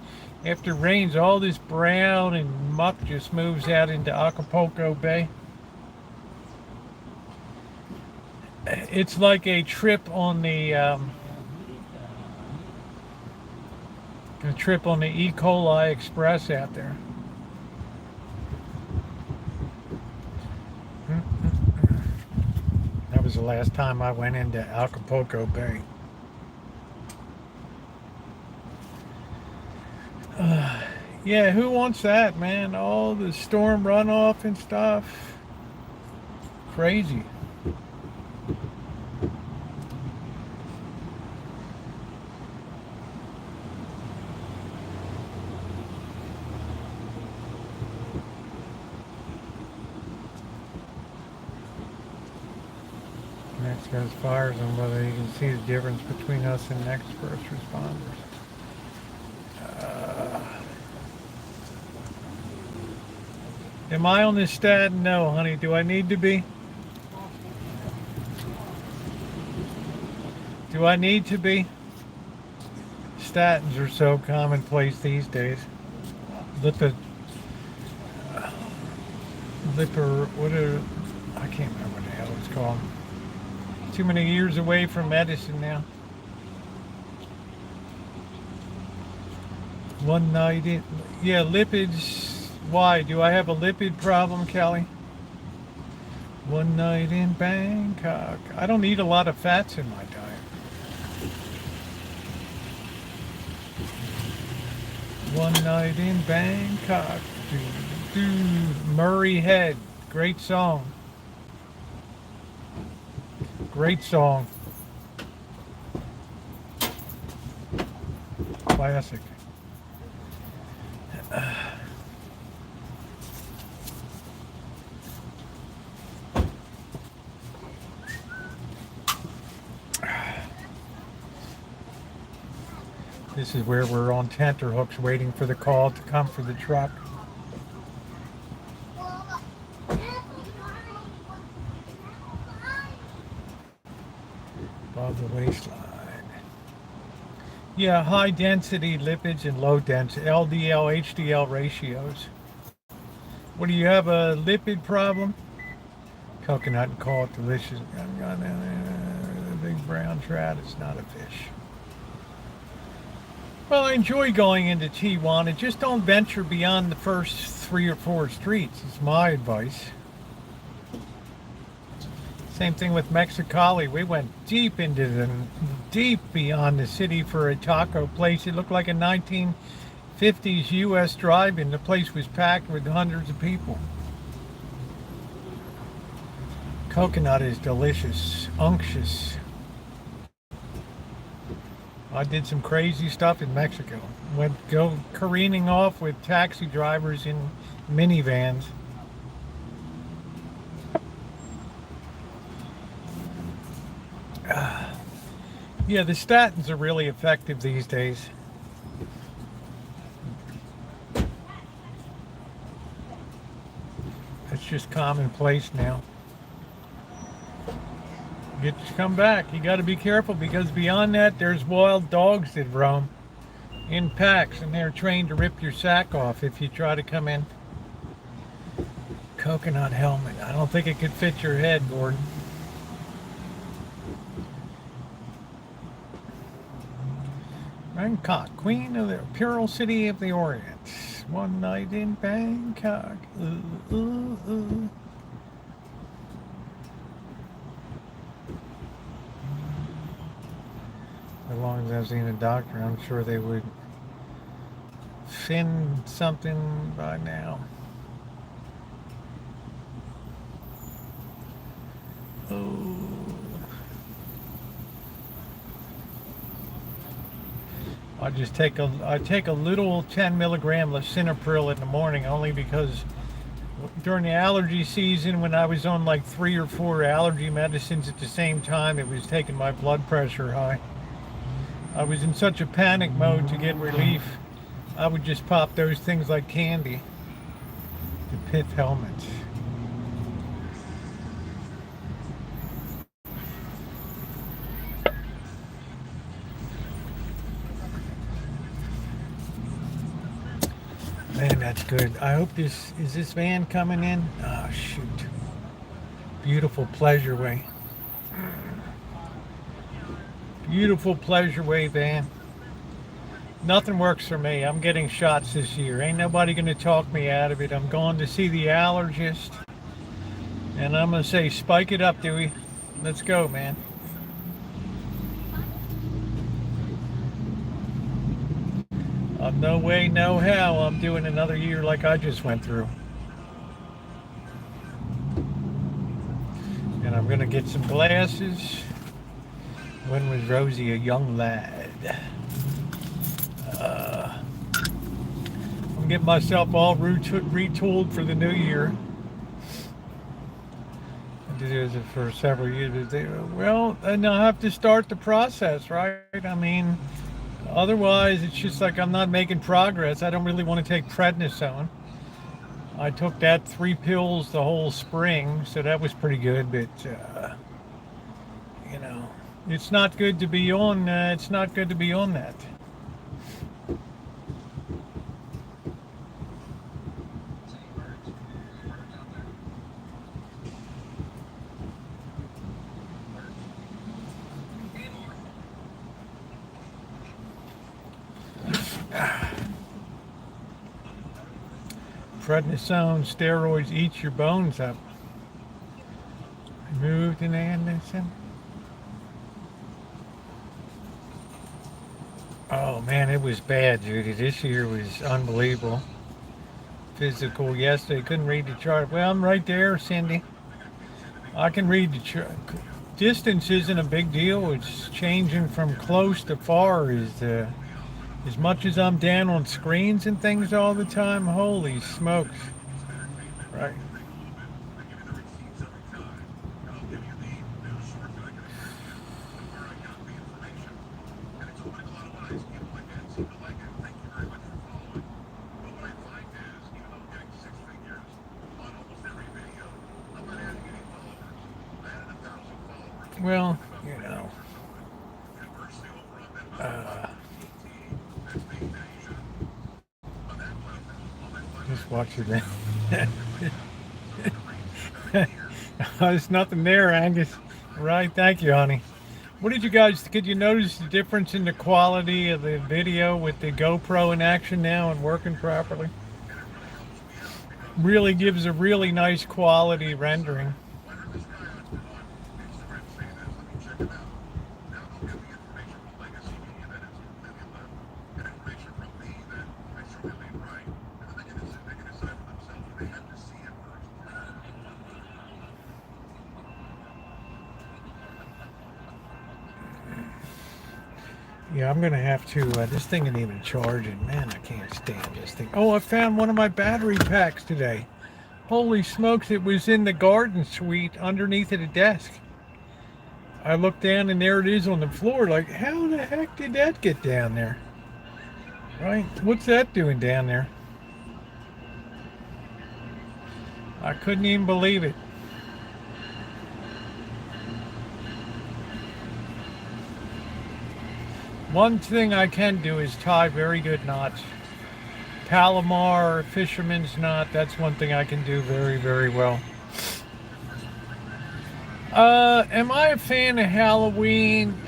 after it rains, all this brown and muck just moves out into Acapulco Bay. It's like a trip on the E. coli Express out there. That was the last time I went into Acapulco Bay. Yeah, who wants that, man? All the storm runoff and stuff. Crazy. Shows fires on whether you can see the difference between us and next first responders. Am I on this stat? No, honey. Do I need to be? Do I need to be? Statins are so commonplace these days. Lipid, what are, I can't remember what the hell it's called. Too many years away from medicine now. One night in, yeah, lipids. Why? Do I have a lipid problem, Kelly? One night in Bangkok. I don't eat a lot of fats in my diet. One night in Bangkok. Murray Head. Great song. Great song. Classic. This is where we're on tenterhooks waiting for the call to come for the truck. Above the waistline. Yeah, high density lipids and low density LDL, HDL ratios. What do you have, a lipid problem? Coconut and call it delicious. The big brown trout is not a fish. Well, I enjoy going into Tijuana. Just don't venture beyond the first 3 or 4 streets. It's my advice. Same thing with Mexicali. We went deep beyond the city for a taco place. It looked like a 1950s U.S. drive-in. The place was packed with hundreds of people. Coconut is delicious, unctuous. I did some crazy stuff in Mexico. Go careening off with taxi drivers in minivans. Yeah, the statins are really effective these days. It's just commonplace now. Get to come back. You got to be careful because beyond that, there's wild dogs that roam in packs, and they're trained to rip your sack off if you try to come in. Coconut helmet. I don't think it could fit your head, Gordon. Bangkok, queen of the Imperial City of the Orient. One night in Bangkok. Ooh, ooh, ooh. As long as I've seen a doctor, I'm sure they would fin something by now. Oh. I take a little 10 milligram lisinopril in the morning, only because during the allergy season, when I was on like 3 or 4 allergy medicines at the same time, it was taking my blood pressure high. I was in such a panic mode to get relief, I would just pop those things like candy. The pith helmets. Man, that's good. I hope is this van coming in? Oh, shoot. Beautiful pleasure way. Beautiful pleasure way van. Nothing works for me. I'm getting shots this year. Ain't nobody going to talk me out of it. I'm going to see the allergist. And I'm going to say, spike it up, Dewey. Let's go, man. No way, no how I'm doing another year like I just went through. And I'm going to get some glasses. When was Rosie a young lad? I'm getting myself all retooled for the new year. this for several years. Well, then I'll have to start the process, right? I mean, otherwise it's just like I'm not making progress. I don't really want to take prednisone. I took that 3 pills the whole spring, so that was pretty good. But you know, it's not good to be on. It's not good to be on that. Prednisone, steroids eat your bones up. Moved in Anderson. Oh man, it was bad, Judy. This year was unbelievable. Physical yesterday, couldn't read the chart. Well, I'm right there, Cindy. I can read the chart. Distance isn't a big deal. It's changing from close to far. As much as I'm down on screens and things all the time, holy smokes. Right. Well, you know. Just watch it. There's nothing there, Angus. Right, thank you, honey. What did you guys, could you notice the difference in the quality of the video with the GoPro in action now and working properly? Really gives a really nice quality rendering. Yeah, I'm gonna have to. This thing isn't even charging. Man, I can't stand this thing. Oh, I found one of my battery packs today. Holy smokes! It was in the garden suite underneath of the desk. I looked down and there it is on the floor. Like, how the heck did that get down there? Right? What's that doing down there? I couldn't even believe it. One thing I can do is tie very good knots. Palomar, fisherman's knot, that's one thing I can do very, very well. Am I a fan of Halloween?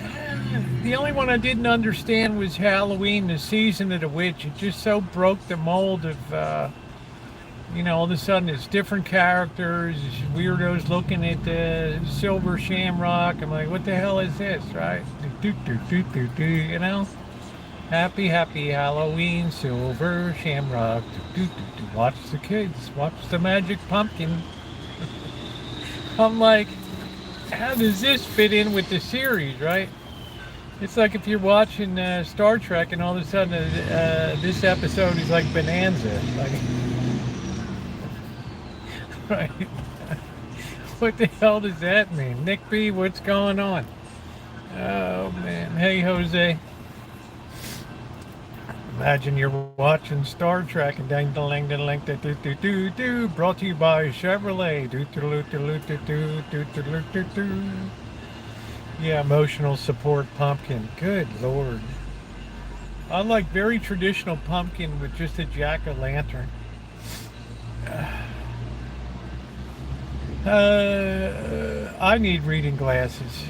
The only one I didn't understand was Halloween, the season of the witch. It just so broke the mold of, all of a sudden it's different characters, weirdos looking at the silver shamrock. I'm like, what the hell is this, right? You know? Happy, happy Halloween, silver shamrock. Watch the kids, watch the magic pumpkin. I'm like, how does this fit in with the series, right? It's like if you're watching Star Trek and all of a sudden this episode is like Bonanza. Like, right? What the hell does that mean? Nick B, what's going on? Oh man, hey Jose. Imagine you're watching Star Trek and ding ding ding ding do do do do, brought to you by Chevrolet. Do do do do do do do do do do. Yeah, emotional support pumpkin. Good Lord. I like very traditional pumpkin with just a jack-o'-lantern. I need reading glasses.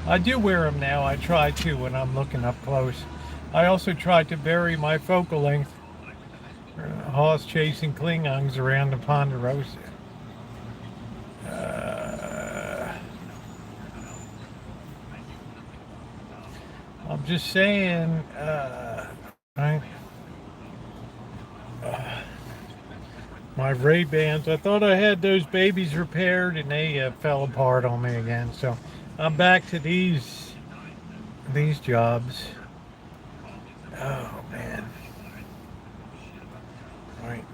I do wear them now. I try to when I'm looking up close. I also try to vary my focal length. Horse chasing Klingons around the Ponderosa. I'm just saying, right? My Ray-Bans, I thought I had those babies repaired and they fell apart on me again. So I'm back to these jobs. Oh man. Right.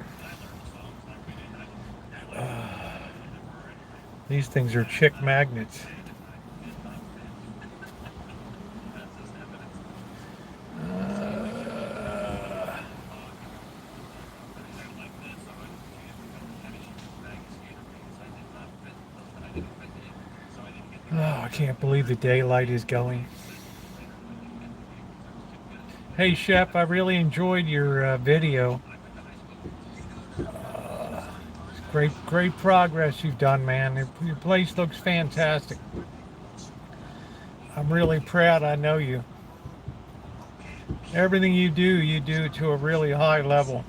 These things are chick magnets. Oh, I can't believe the daylight is going. Hey, Chef, I really enjoyed your video. Great progress you've done, man. Your place looks fantastic. I'm really proud I know you. Everything you do to a really high level.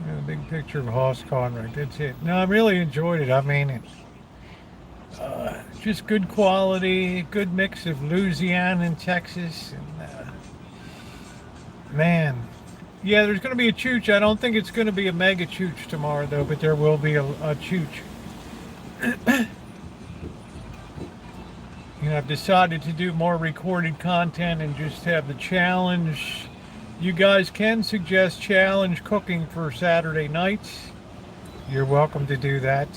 A big picture of Hoss Conrad. That's it. No, I really enjoyed it. I mean, just good quality, good mix of Louisiana and Texas. And man, yeah, there's going to be a chooch. I don't think it's going to be a mega chooch tomorrow, though, but there will be a chooch. You know, I've decided to do more recorded content and just have the challenge. You guys can suggest challenge cooking for Saturday nights. You're welcome to do that.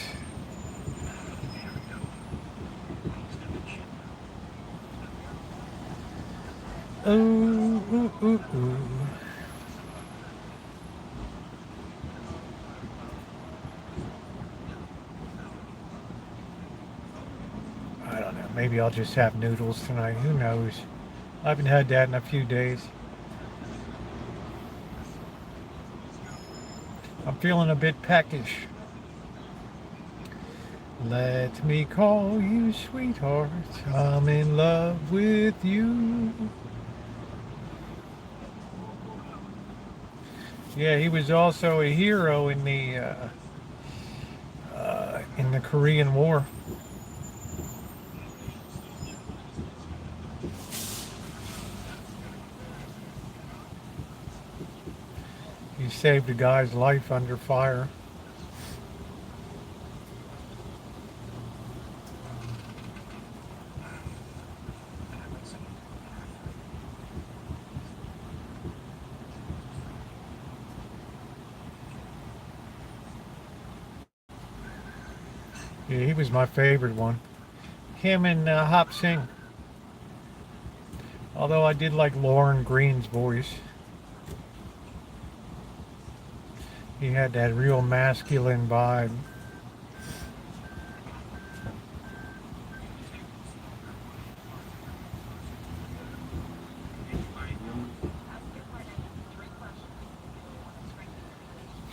Ooh, ooh, ooh, ooh. I don't know. Maybe I'll just have noodles tonight. Who knows? I haven't had that in a few days. I'm feeling a bit peckish. Let me call you sweetheart. I'm in love with you. Yeah, he was also a hero in the Korean War. He saved a guy's life under fire. Yeah, he was my favorite one. Him and Hop Sing. Although I did like Lauren Green's voice. He had that real masculine vibe.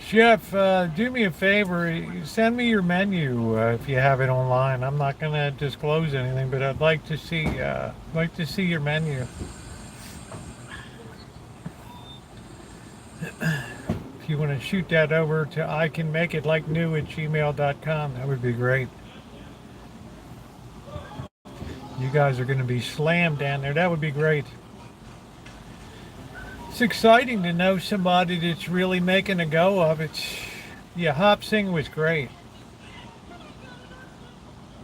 Chef, do me a favor. Send me your menu if you have it online. I'm not going to disclose anything, but I'd like to see your menu. If you want to shoot that over to icanmakeitLikeNew@gmail.com, that would be great. You guys are going to be slammed down there. That would be great. It's exciting to know somebody that's really making a go of it. Yeah, Hop Sing was great.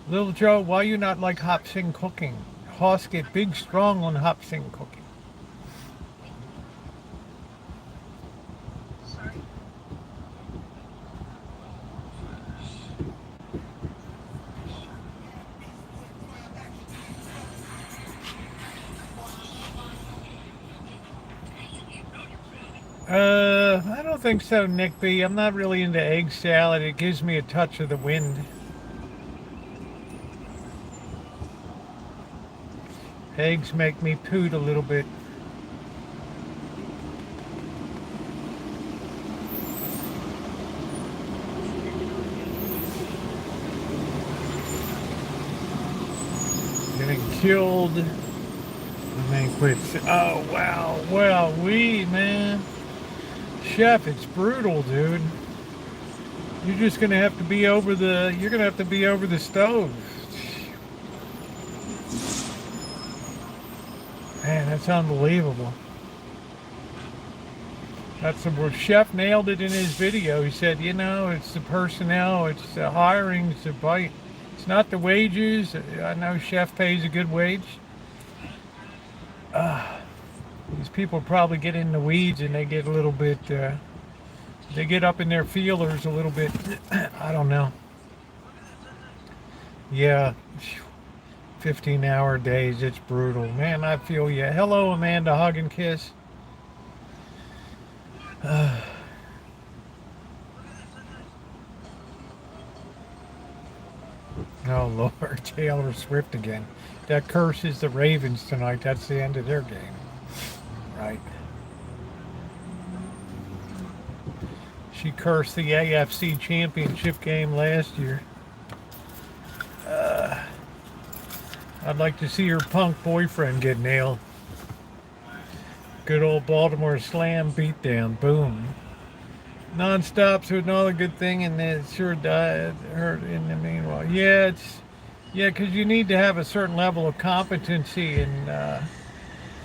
Little Joe, why you not like Hop Sing cooking? Hoss get big strong on Hop Sing cooking. I don't think so, Nick B. I'm not really into egg salad. It gives me a touch of the wind. Eggs make me poot a little bit. Getting killed. And then quits. Oh, wow. Well, man. Chef, it's brutal, dude. You're just gonna have to be over the stove. Man, that's unbelievable. That's the Chef nailed it in his video. He said, you know, it's the personnel, it's the hiring, it's the bite. It's not the wages. I know Chef pays a good wage. These people probably get in the weeds and they get a little bit, they get up in their feelers a little bit. I don't know. Yeah, 15-hour days, it's brutal. Man, I feel you. Hello, Amanda, hug and kiss. Oh, Lord, Taylor Swift again. That curses the Ravens tonight. That's the end of their game. Right. She cursed the AFC Championship game last year. I'd like to see her punk boyfriend get nailed. Good old Baltimore Slam beatdown. Boom. Non-stop's another good thing, and it sure died hurt in the meanwhile. Yeah, because you need to have a certain level of competency and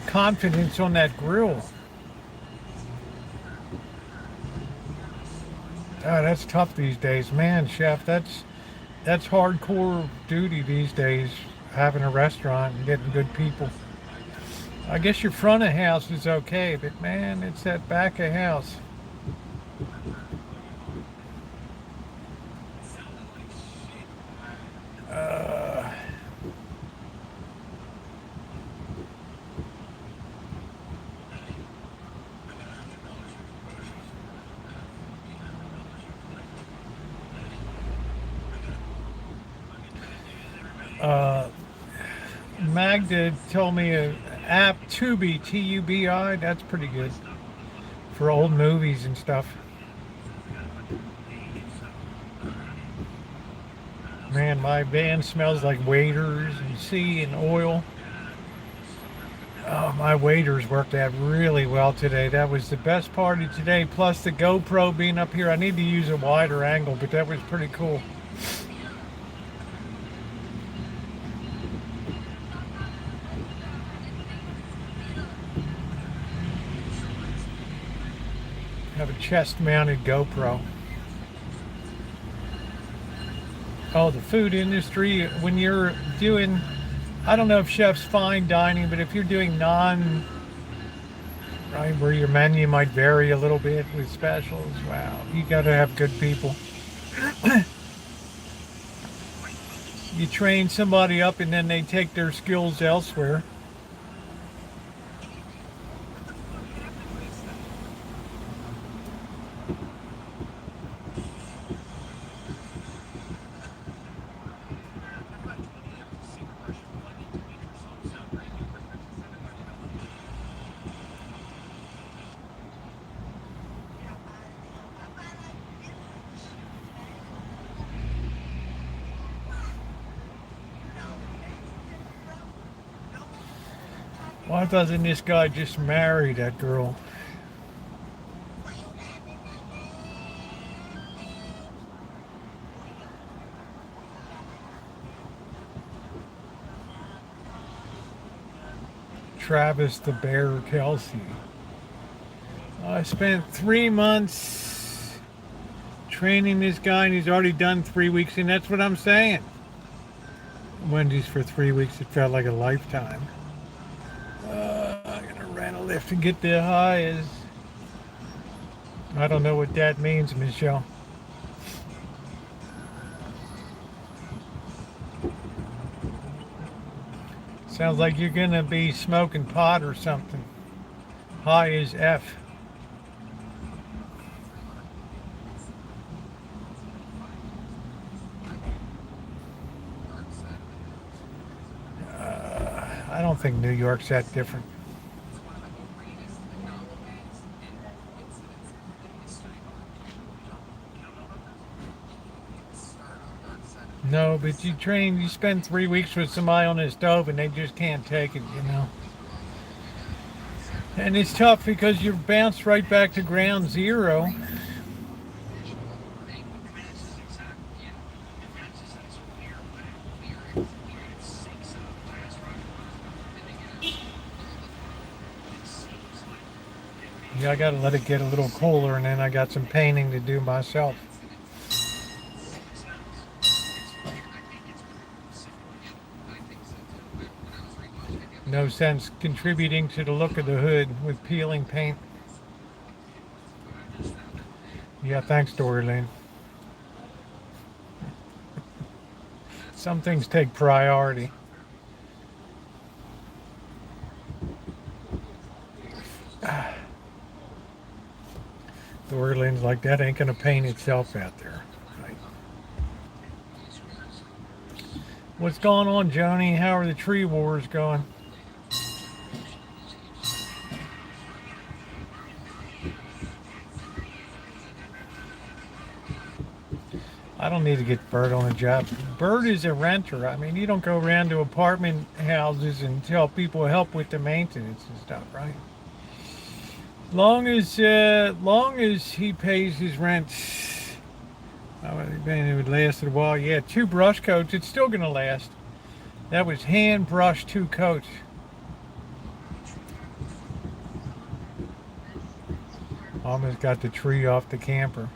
confidence on that grill. Ah, that's tough these days, man, chef. That's hardcore duty these days. Having a restaurant and getting good people. I guess your front of house is okay, but man, it's that back of house. Uh, uh, Magda told me a app Tubi, Tubi. That's pretty good for old movies and stuff. Man, my van smells like waders and sea and oil. Oh, my waders worked out really well today. That was the best part of today. Plus the GoPro being up here. I need to use a wider angle, but that was pretty cool. Have a chest-mounted GoPro. Oh, the food industry, when you're doing, I don't know if chefs fine dining, but if you're doing right, where your menu might vary a little bit with specials, wow, you got to have good people. You train somebody up and then they take their skills elsewhere. Why doesn't this guy just marry that girl? Travis the Bear Kelsey. I spent 3 months training this guy, and he's already done 3 weeks, and that's what I'm saying. Wendy's for 3 weeks, it felt like a lifetime. I'm gonna rent a lift and get the highs. I don't know what that means, Michelle. Sounds like you're gonna be smoking pot or something. High as F. I don't think New York's that different. No, but you spend 3 weeks with somebody on the stove and they just can't take it, you know. And it's tough because you bounce right back to ground zero. Yeah, I gotta let it get a little cooler and then I got some painting to do myself. No sense contributing to the look of the hood with peeling paint. Yeah, thanks, Dory Lane. Some things take priority. The Orleans like that ain't gonna paint itself out there. Right. What's going on, Joni? How are the tree wars going? I don't need to get Bert on a job. Bert is a renter. I mean, you don't go around to apartment houses and tell people help with the maintenance and stuff, right? Long as he pays his rent, man, it would last a while. Yeah, 2 brush coats. It's still gonna last. That was hand brushed 2 coats. Almost got the tree off the camper.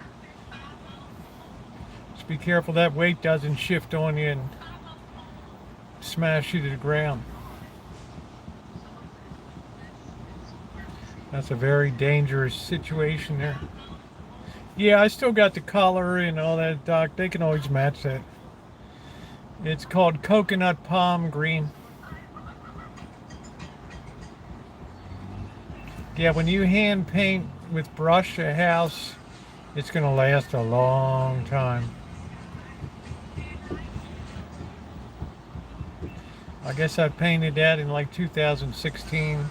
Just be careful that weight doesn't shift on you and smash you to the ground. That's a very dangerous situation there. Yeah, I still got the collar and all that, Doc. They can always match that. It's called coconut palm green. Yeah, when you hand paint with brush a house, it's going to last a long time. I guess I painted that in like 2016.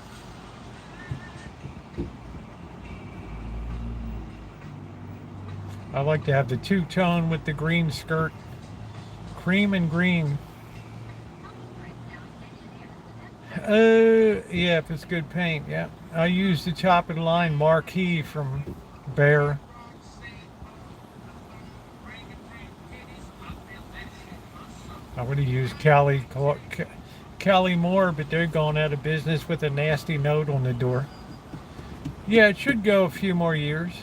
I like to have the 2-tone with the green skirt. Cream and green. Yeah, if it's good paint, yeah. I use the top of the line marquee from Bear. I would have used Cali Moore, but they're going out of business with a nasty note on the door. Yeah, it should go a few more years.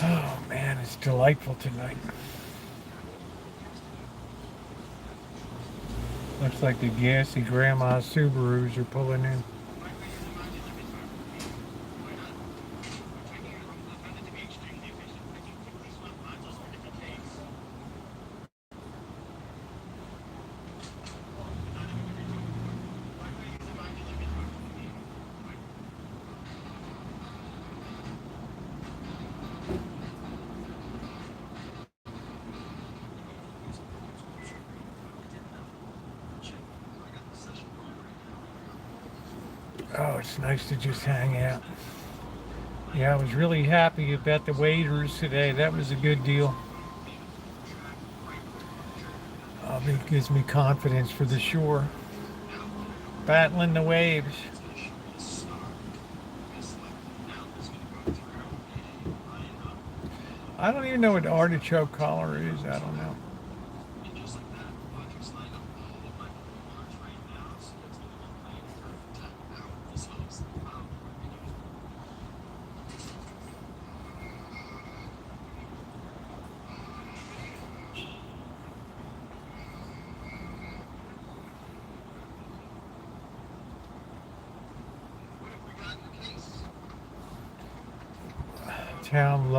Oh man, it's delightful tonight. Looks like the gassy grandma Subarus are pulling in. Oh, it's nice to just hang out. Yeah, I was really happy about the waiters today. That was a good deal. It gives me confidence for the shore. Battling the waves. I don't even know what artichoke collar is. I don't know. Town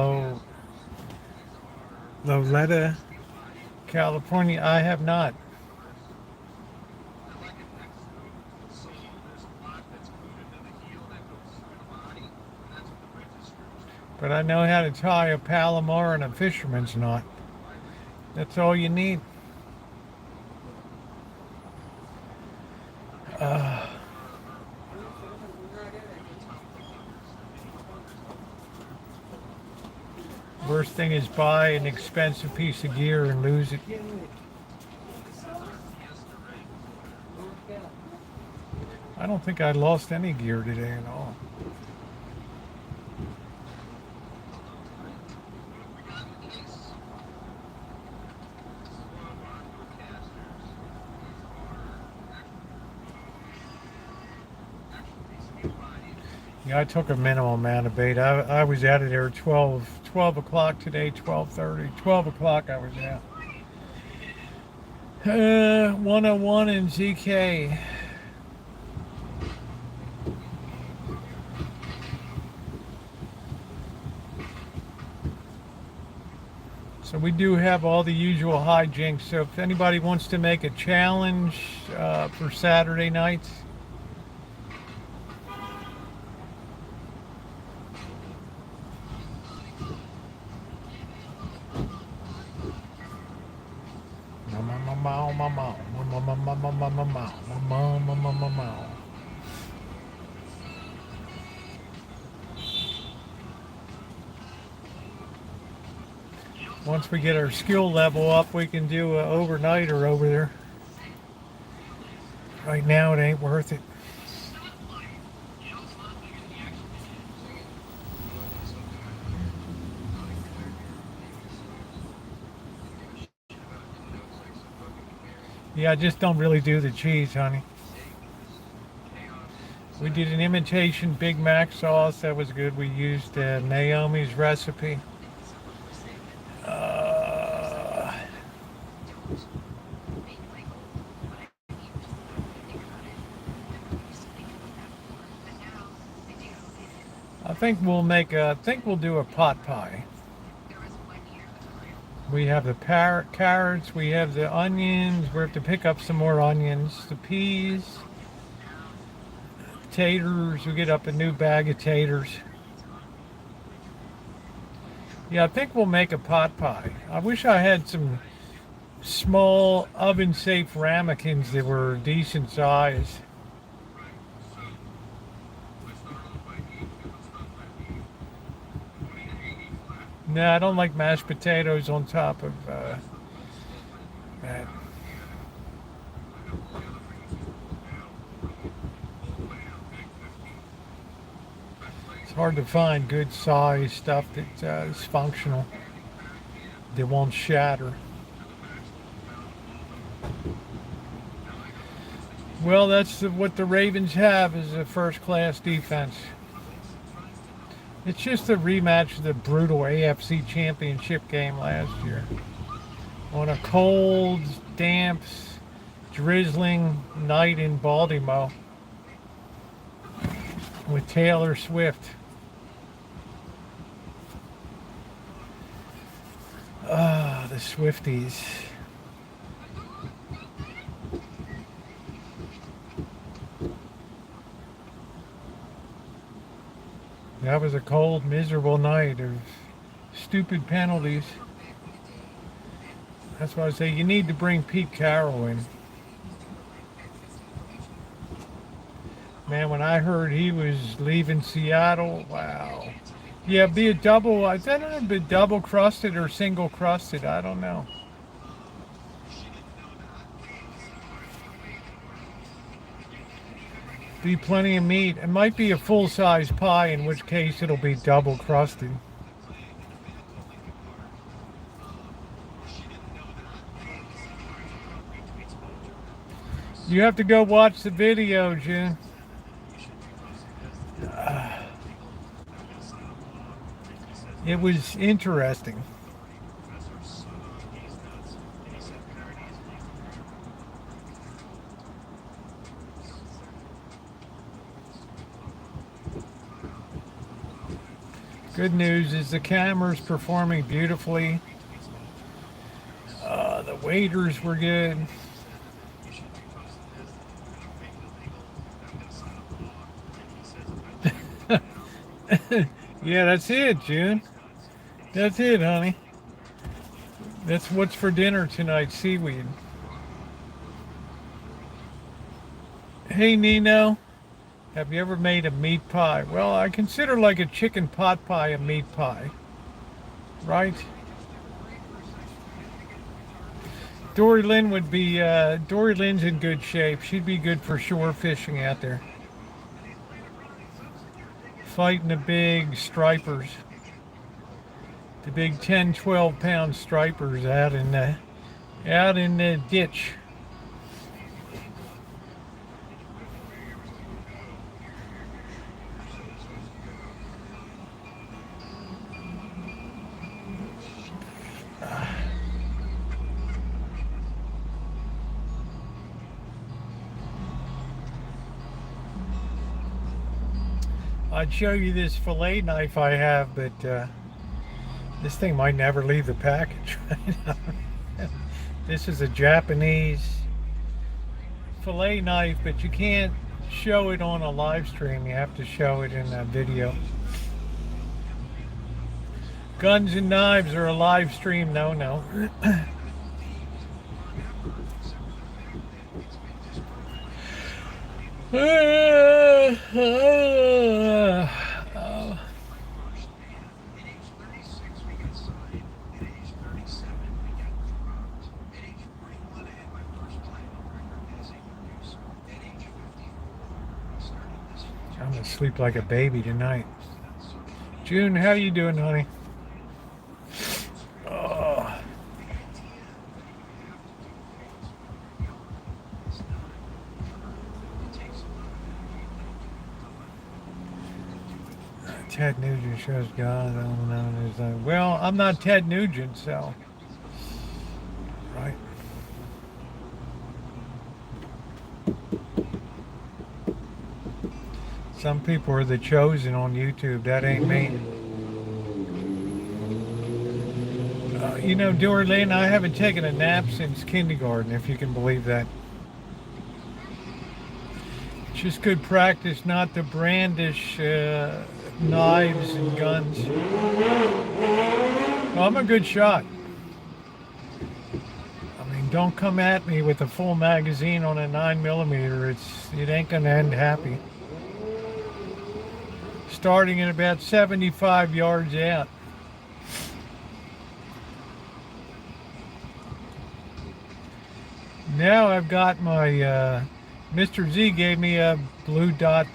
Loletta, California. I have not. But I know how to tie a Palomar and a fisherman's knot. That's all you need. worst thing is buy an expensive piece of gear and lose it. I don't think I lost any gear today at all. Yeah, I took a minimal amount of bait. I was out of there 12 o'clock today, 12:30. 12 o'clock I was out. 101 in ZK. So we do have all the usual hijinks. So if anybody wants to make a challenge for Saturday nights, once we get our skill level up, we can do an overnighter over there. Right now, it ain't worth it. Yeah, I just don't really do the cheese, honey. We did an imitation Big Mac sauce. That was good. We used Naomi's recipe. I think we'll do a pot pie. We have the carrots, we have the onions, we have to pick up some more onions, the peas, taters, we get up a new bag of taters. Yeah, I think we'll make a pot pie. I wish I had some small oven-safe ramekins that were decent size. No, I don't like mashed potatoes on top of that. It's hard to find good size stuff that is functional, that won't shatter. Well, that's what the Ravens have, is a first-class defense. It's just a rematch of the brutal AFC Championship game last year. On a cold, damp, drizzling night in Baltimore with Taylor Swift. Ah, the Swifties. That was a cold, miserable night of stupid penalties. That's why I say you need to bring Pete Carroll in. Man, when I heard he was leaving Seattle, wow. Yeah, be a double, I don't know, be double crusted or single crusted, I don't know. Be plenty of meat. It might be a full-size pie, in which case it'll be double crusted. You have to go watch the video, June. It was interesting. Good news is the camera's performing beautifully. The waiters were good. Yeah, that's it, June. That's it, honey. That's what's for dinner tonight, seaweed. Hey, Nino. Have you ever made a meat pie? Well, I consider like a chicken pot pie a meat pie. right? Dory Lynn would be, Dory Lynn's in good shape. She'd be good for shore fishing out there. Fighting the big stripers. The big 10, 12 pound stripers out in the ditch. I'd show you this fillet knife I have, but this thing might never leave the package. This is a Japanese fillet knife, but you can't show it on a live stream. You have to show it in a video. Guns and knives are a live stream no. I'm gonna sleep like a baby tonight. June, how you doing, honey? Oh. Ted Nugent shows God. I don't know. Well, I'm not Ted Nugent, so right. Some people are the chosen on YouTube. That ain't me. You know, Dory Lynn, I haven't taken a nap since kindergarten, if you can believe that. It's just good practice not to brandish knives and guns. Well, I'm a good shot. I mean, don't come at me with a full magazine on a 9mm. It ain't gonna end happy. Starting at about 75 yards out. Now I've got my, Mr. Z gave me a blue dot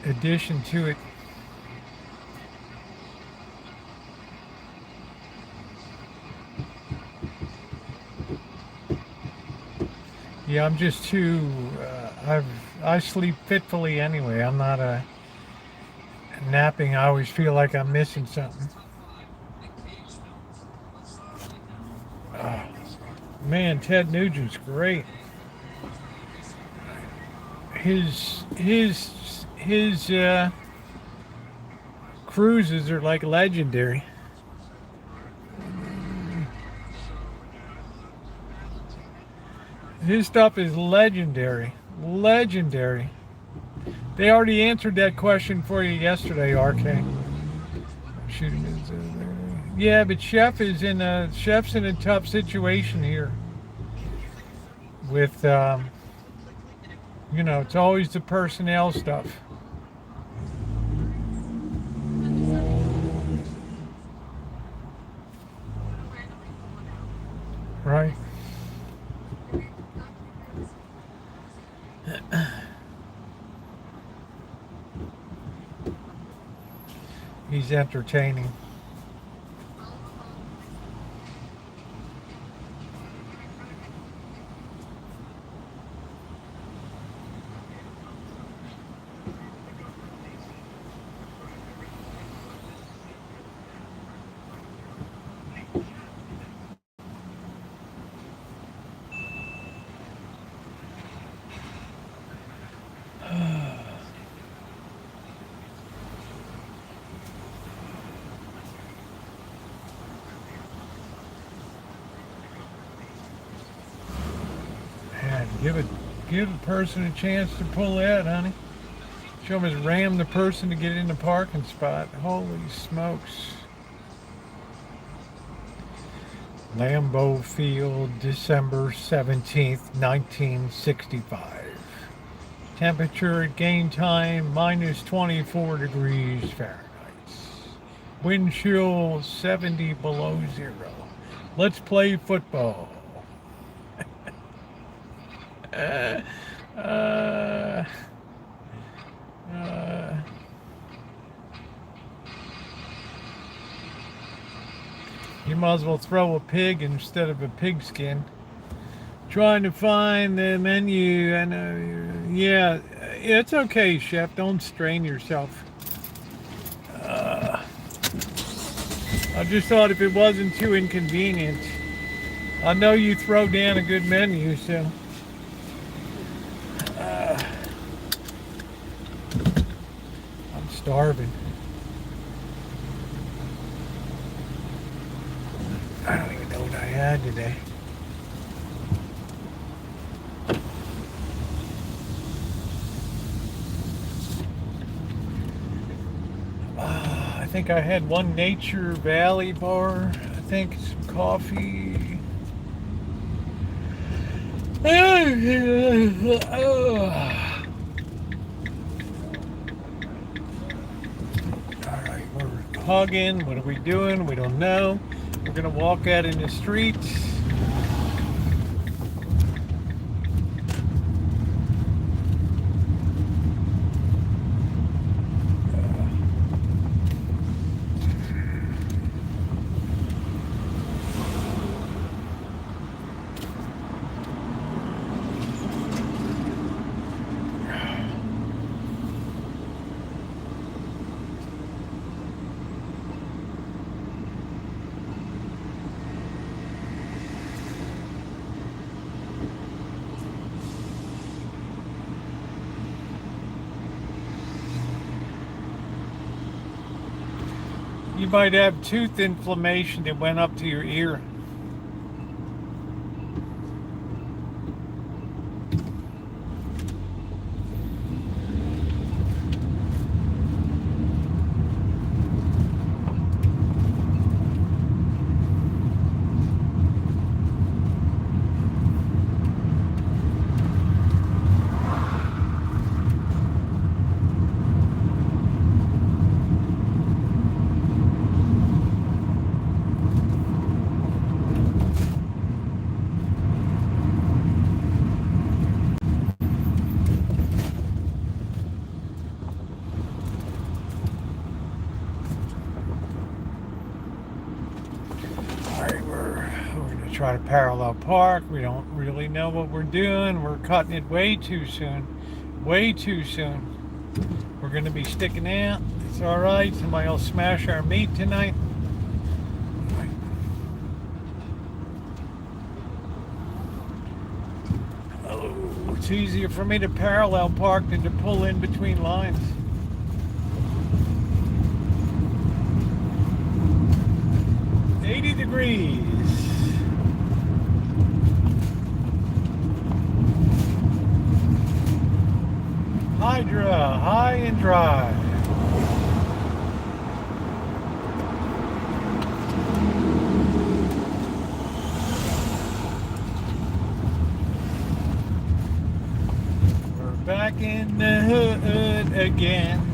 addition to it. Yeah, I'm just too, I sleep fitfully anyway. I'm not napping. I always feel like I'm missing something. Oh, man, Ted Nugent's great. His cruises are like legendary. His stuff is legendary. Legendary. They already answered that question for you yesterday, RK. Yeah, but Chef's in a tough situation here. With you know, it's always the personnel stuff. Right. He's entertaining. Give a person a chance to pull out, honey. Show them as ram the person to get in the parking spot. Holy smokes. Lambeau Field, December 17th, 1965. Temperature at game time, minus 24 degrees Fahrenheit. Wind chill 70 below zero. Let's play football. uh, uh, you might as well throw a pig instead of a pigskin. Trying to find the menu. I know. Yeah, it's okay, chef. Don't strain yourself. I just thought if it wasn't too inconvenient. I know you throw down a good menu, so. I'm starving. I don't even know what I had today. I think I had one Nature Valley bar. I think some coffee. Alright, we're hugging. What are we doing? We don't know. We're gonna walk out in the streets. You might have tooth inflammation that went up to your ear. Try to parallel park. We don't really know what we're doing. We're cutting it way too soon. Way too soon. We're going to be sticking out. It's all right. Somebody will smash our meat tonight. Oh, it's easier for me to parallel park than to pull in between lines. Degrees. Hydra, high and dry. We're back in the hood again.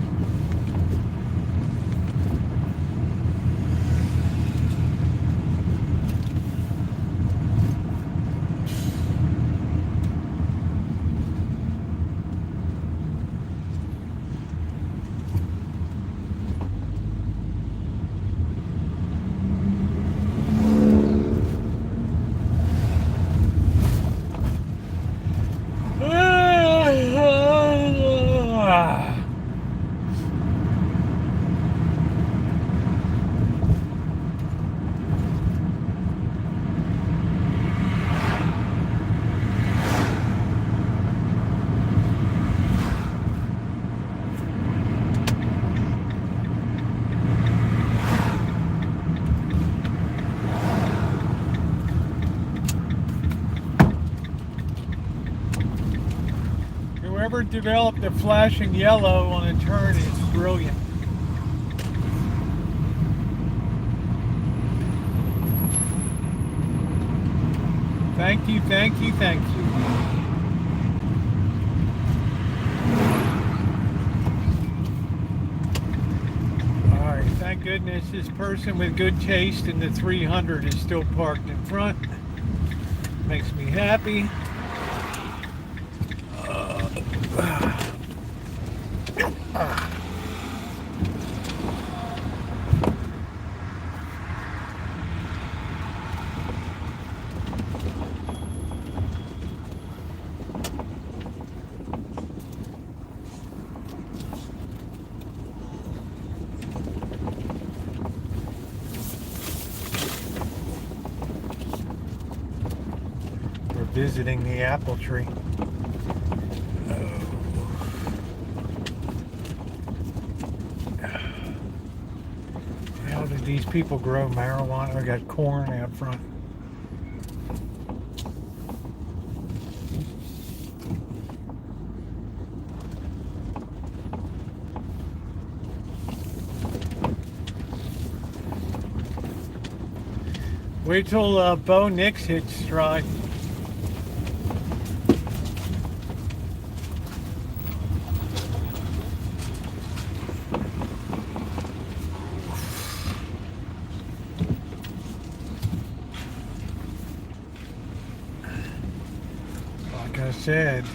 Whoever developed the flashing yellow on a turn is brilliant. Thank you, thank you, thank you. All right, thank goodness, this person with good taste in the 300 is still parked in front. Makes me happy. We're visiting the apple tree. How did these people grow marijuana? I got corn out front. Wait till Bo Nix hits stride. Like I said,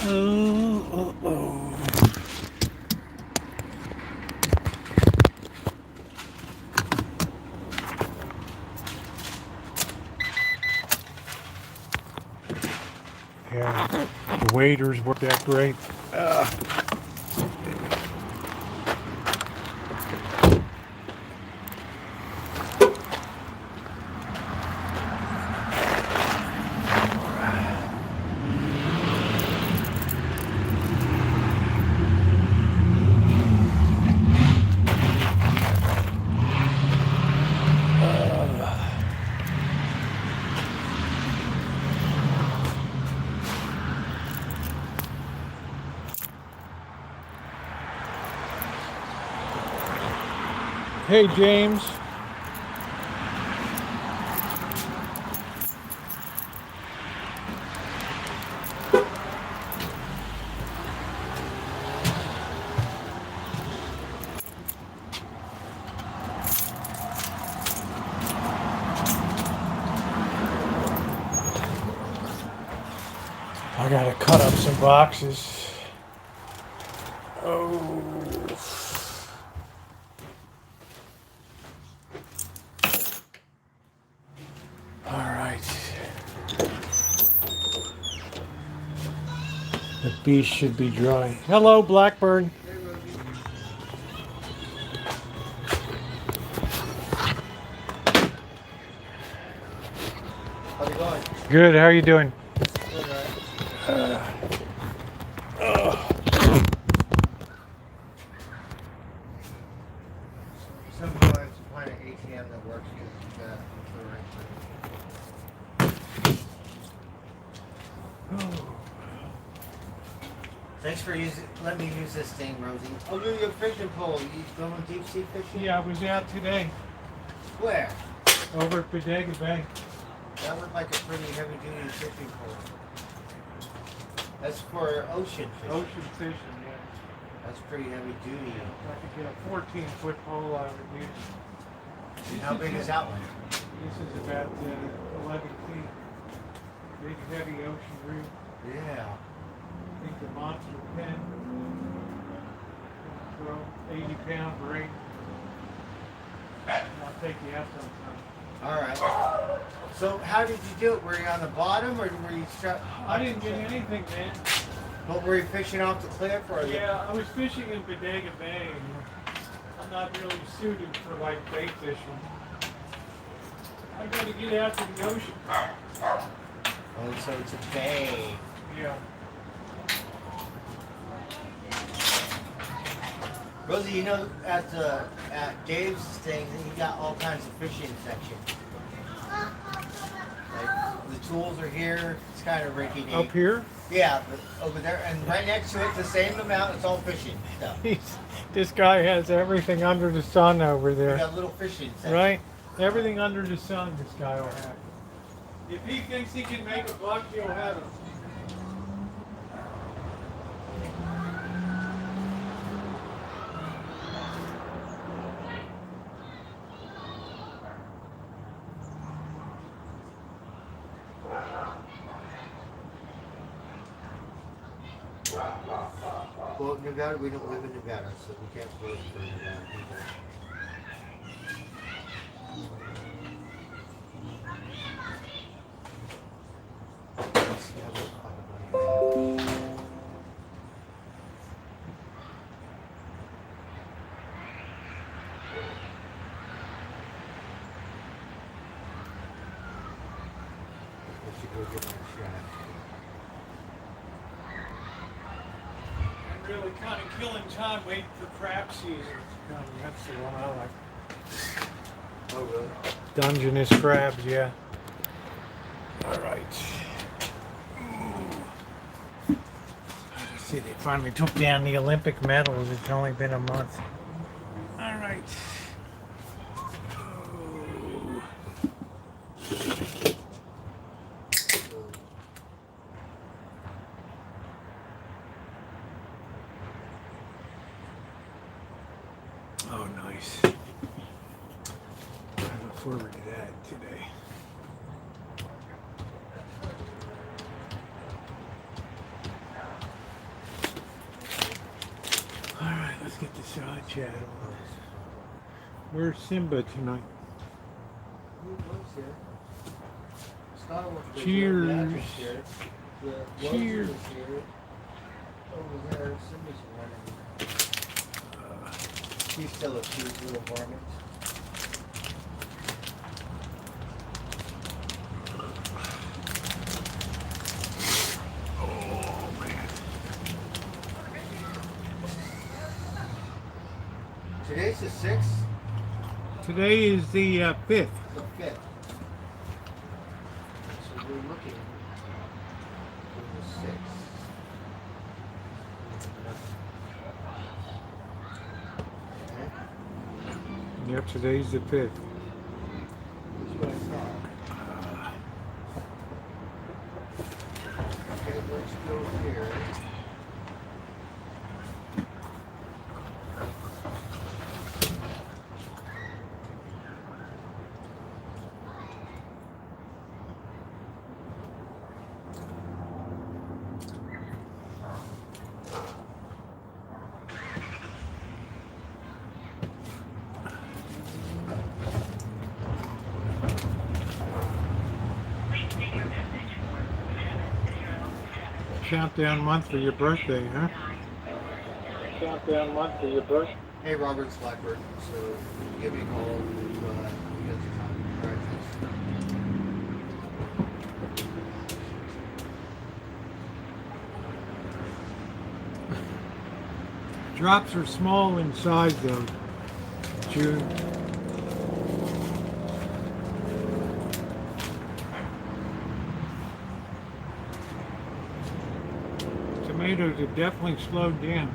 oh. Yeah, the waiters worked out great. Hey, James. I gotta cut up some boxes. Oh. All right. The beast should be dry. Hello, Blackbird. How's it going? Good. How are you doing? Good, right? Some clients find an ATM that works because Thanks for letting me use this thing, Rosie. I'll give you a fishing pole. You going deep sea fishing? Yeah, I was out today Where? over at Bodega Bay. That looked like a pretty heavy duty fishing pole. That's for ocean fishing. Ocean fishing, yeah. That's pretty heavy duty. If I could get a 14-foot pole, I would use. And how big is that one? This is about 11 feet. Big, heavy ocean reel. Yeah. I think the monster pen. Throw 80-pound braid. I'll take you out sometime. All right. So how did you do it? Were you on the bottom or were you strapped? I didn't get anything, man. But were you fishing off the cliff or? Yeah, I was fishing in Bodega Bay. I'm not really suited for like bait fishing. I got to get out to the ocean. Oh, so it's a bay. Yeah. Rosie, you know, at Dave's thing, he got all kinds of fishing section. Like the tools are here. It's kind of rinky-dink. Up here? Yeah, but over there, and right next to it, the same amount. It's all fishing stuff. This guy has everything under the sun over We there. got little fishing section. Right? Everything under the sun this guy will have. If he thinks he can make a buck, he'll have him. Well, Nevada, we don't live in Nevada, so we can't vote for Nevada people. Let's see how much money we have. I should go get my shaft. I'm really kind of killing time waiting for crab season to come. That's the one I like. Oh, really? Dungeness crabs, yeah. All right. See, they finally took down the Olympic medals. It's only been a month. All right. Oh. Oh, nice. I look forward to that today. All right, let's get the side chat on. Where's Simba tonight? Who lives here? Scott wants to Cheers. The address here. The Cheers. Is here. Over there, Cindy's running. She's still a cute little varmint. Oh, man. Today's the 6th? Today is the 5th. The 5th. So we're looking for the 6th. Yep, today's the 5th. That's what I thought. Okay, let's go here. Countdown month for your birthday, huh? Countdown month for your birthday. Hey, Robert's Blackbird. So give me a call if you get the time. All right, thanks. Drops are small in size though, June. Tomatoes have definitely slowed down.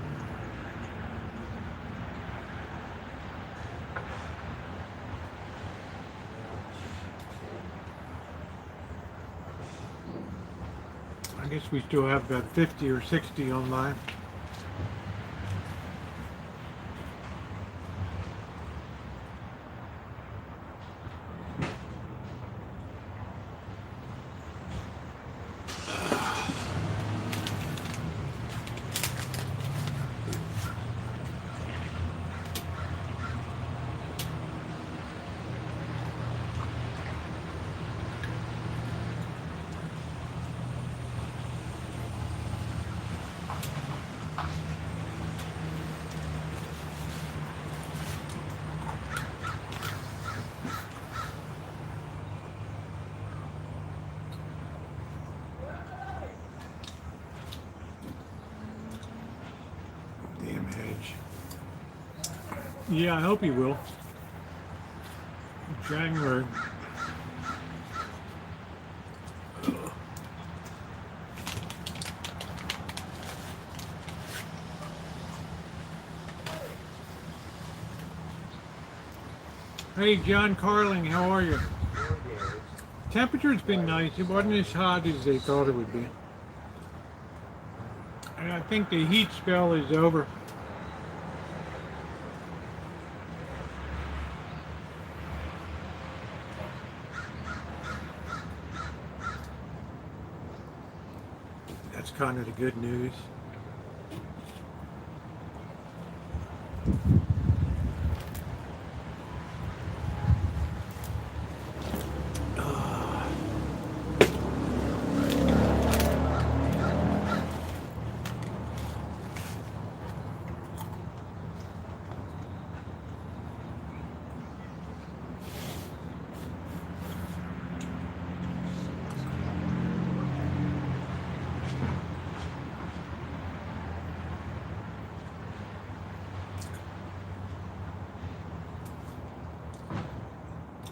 I guess we still have about 50 or 60 online. Damn hedge. Yeah, I hope he will. January. Hey, John Carling, how are you? Temperature's been nice. It wasn't as hot as they thought it would be. And I think the heat spell is over. That's kind of the good news.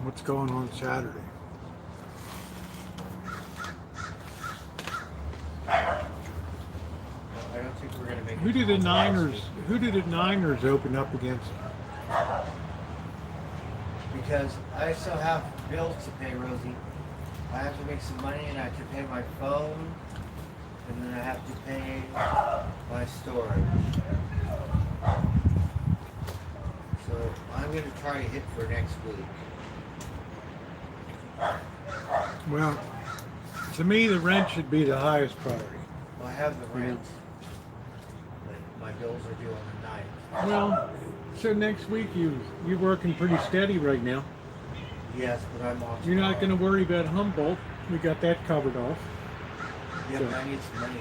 What's going on Saturday? I don't think we're gonna make. Who did the Niners? Who did the Niners open up against? Because I still have bills to pay, Rosie. I have to make some money, and I have to pay my phone, and then I have to pay my storage. So I'm gonna try to hit for next week. Well, to me, the rent should be the highest priority. Well, I have the rent, but my bills are due on the 9th. Well, so next week you're working pretty steady right now. Yes, but I'm off. You're not going to worry about Humboldt. We got that covered off. Yeah, but I need some money.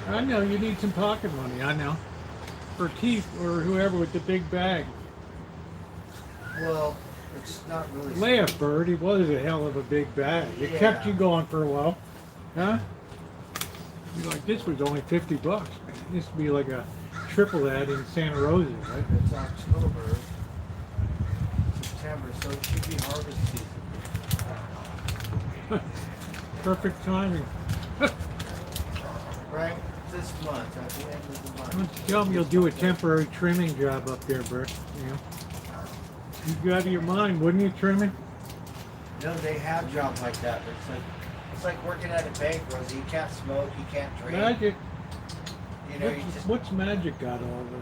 I know you need some pocket money. I know. For Keith or whoever with the big bag. Well, it's not really. Laugh, Bird. It was a hell of a big bag. It Yeah. kept you going for a while, huh? You're like, this was only $50, man. It used to be like a triple that in Santa Rosa, right? It's October, September, so it should be harvest season. Perfect timing. Right? This month, at the end of the Why month. don't you tell them you'll do a temporary trimming job up there, Bert? You know, you got your mind, wouldn't you, trimming? No, they have jobs like that, but it's like working at a bank, Rosie. You can't smoke, you can't drink. Magic. You know, you just What's magic got all of it?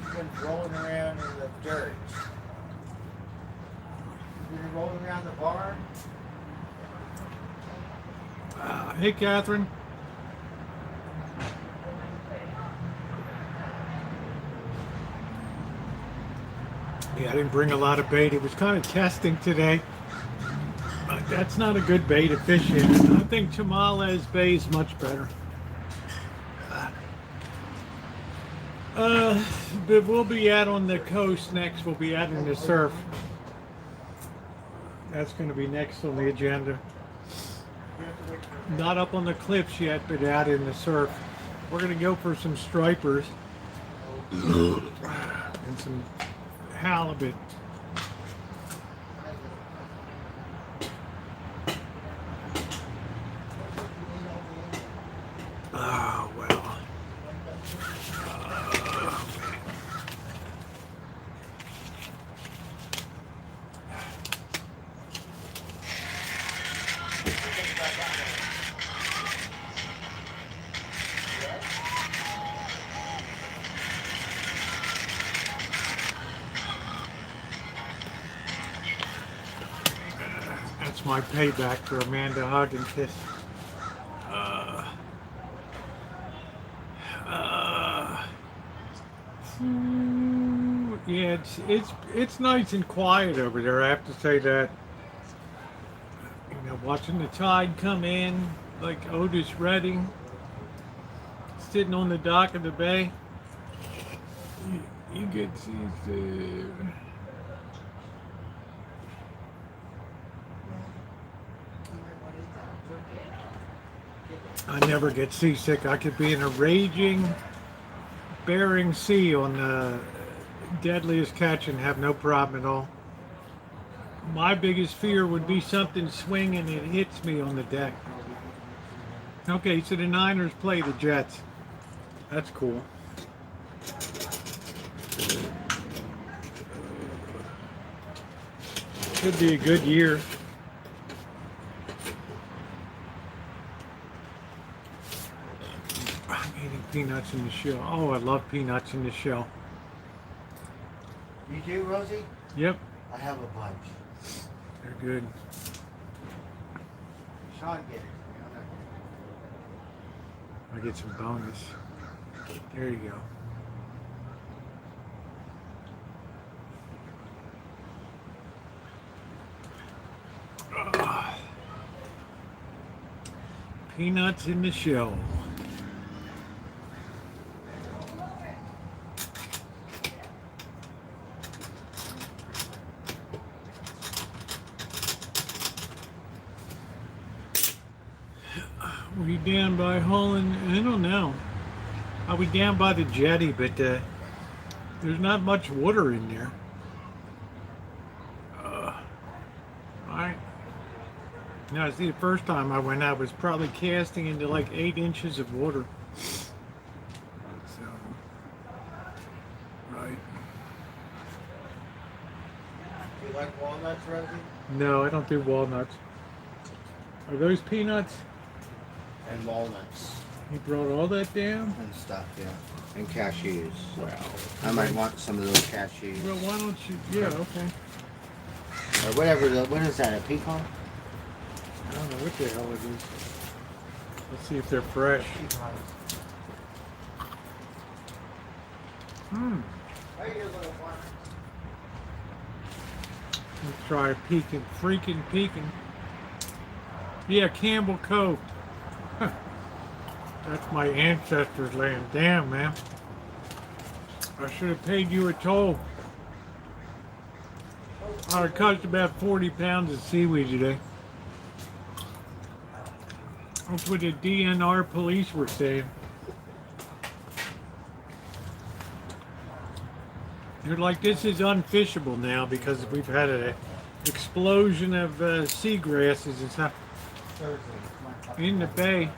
you've been rolling around in the dirt. You've been rolling around the barn. Hey, Catherine. Yeah, I didn't bring a lot of bait. It was kind of testing today. But that's not a good bait to fish in. I think Tamales Bay is much better. But we'll be out on the coast next. We'll be out in the surf. That's going to be next on the agenda. Not up on the cliffs yet, but out in the surf. We're going to go for some stripers and some halibut. Oh, well. That's my payback for Amanda Hug and Kiss. Yeah, it's nice and quiet over there. I have to say that. You know, watching the tide come in, like Otis Redding, sitting on the dock of the bay. You get to see the. I never get seasick. I could be in a raging Bering Sea on the deadliest catch and have no problem at all. My biggest fear would be something swinging and it hits me on the deck. Okay, so the Niners play the Jets. That's cool. Could be a good year. peanuts in the shell. Oh, I love peanuts in the shell. You do, Rosie? Yep, I have a bunch. they're good. Sean get it. I get some bonus. There you go. Ah. Peanuts in the shell. We down by Holland? I don't know. Are we down by the jetty? But there's not much water in there. Alright. Now, see, the first time I went out was probably casting into like 8 inches of water. So, right. Do you like walnuts, Rosie? No, I don't do walnuts. Are those peanuts? And walnuts. You brought all that down? And stuff, yeah. And cashews. Wow. I might want some of those cashews. Well, why don't you? Yeah, okay. Or whatever, what is that, a pecan? I don't know what the hell it is. Let's see if they're fresh. Let's try peeking, freaking peeking. Yeah, Campbell Cove. That's my ancestors' land. Damn, man. I should have paid you a toll. I cost about 40 pounds of seaweed today. That's what the DNR police were saying. They're like, this is unfishable now because we've had an explosion of seagrasses and stuff in the bay.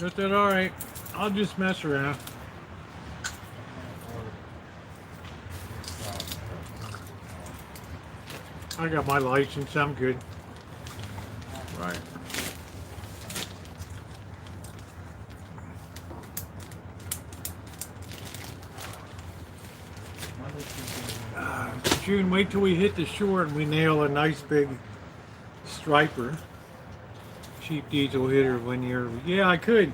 I said, all right, I'll just mess around. I got my license, I'm good. Right. June, wait till we hit the shore and we nail a nice big striper. Cheap diesel hitter when you're... Yeah, I could.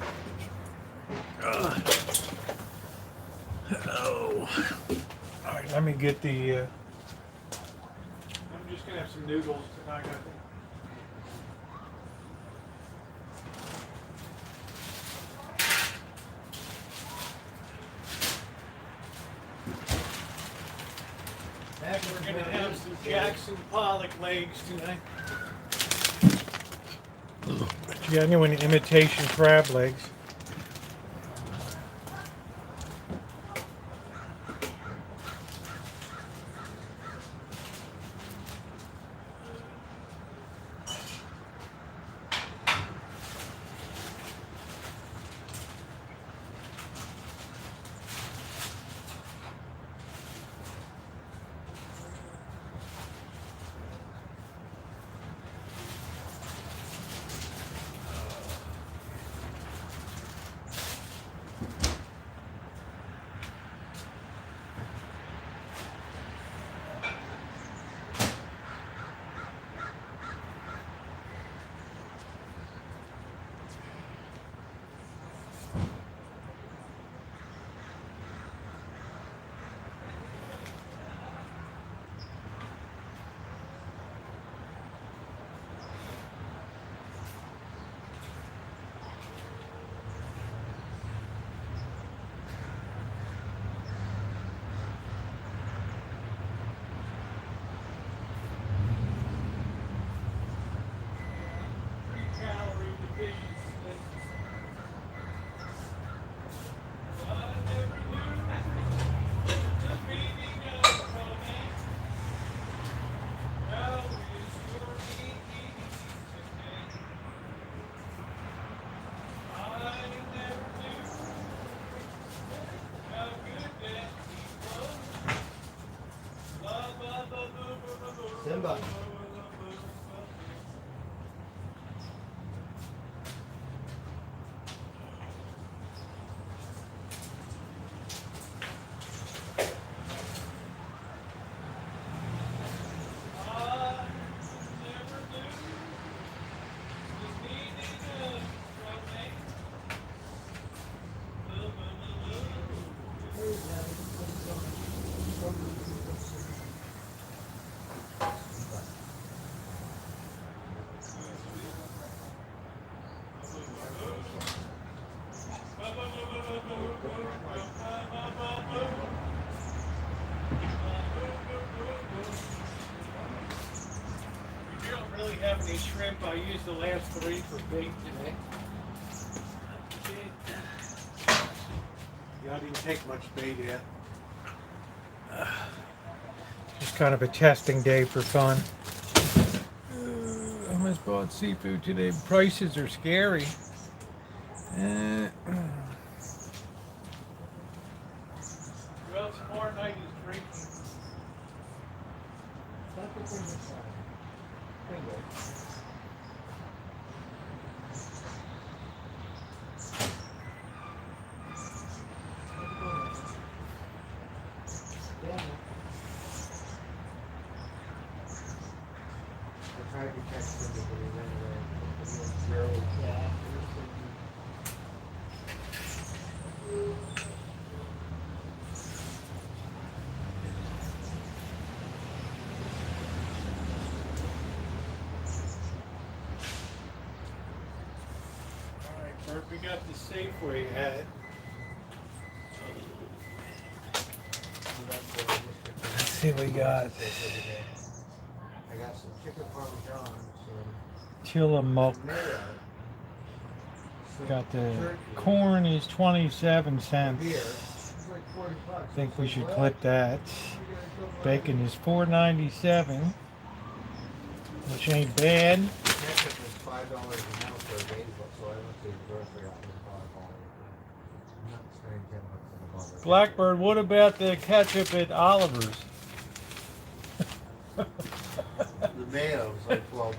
Oh. All right, let me get the... I'm just going to have some noodles tonight, I think. We're going to have some Jackson Pollock legs tonight. Genuine imitation crab legs. Simba. these shrimp. I used the last 3 for bait today. Yeah, I didn't take much bait yet. Just kind of a testing day for fun. I almost bought seafood today. Prices are scary. Well, tomorrow night is drinking. I tried to catch him, but he ran away. He was really fast. Alright, Bert, we got the Safeway hat. Let's see what we got. I got some chicken parmesan, some Tillamook. mayo. some Got the turkey, corn is 27 beer. cents. It's like $40. I think we It's should like, clip that. well, you gotta go buy Bacon is $4.97, which ain't bad. Ketchup is $5 an ounce for a baby, so I went to the grocery outlet and bought a bottle. I'm not spending $10 on a bottle. Blackbird, what about the ketchup at Oliver's? The mayo is like $12.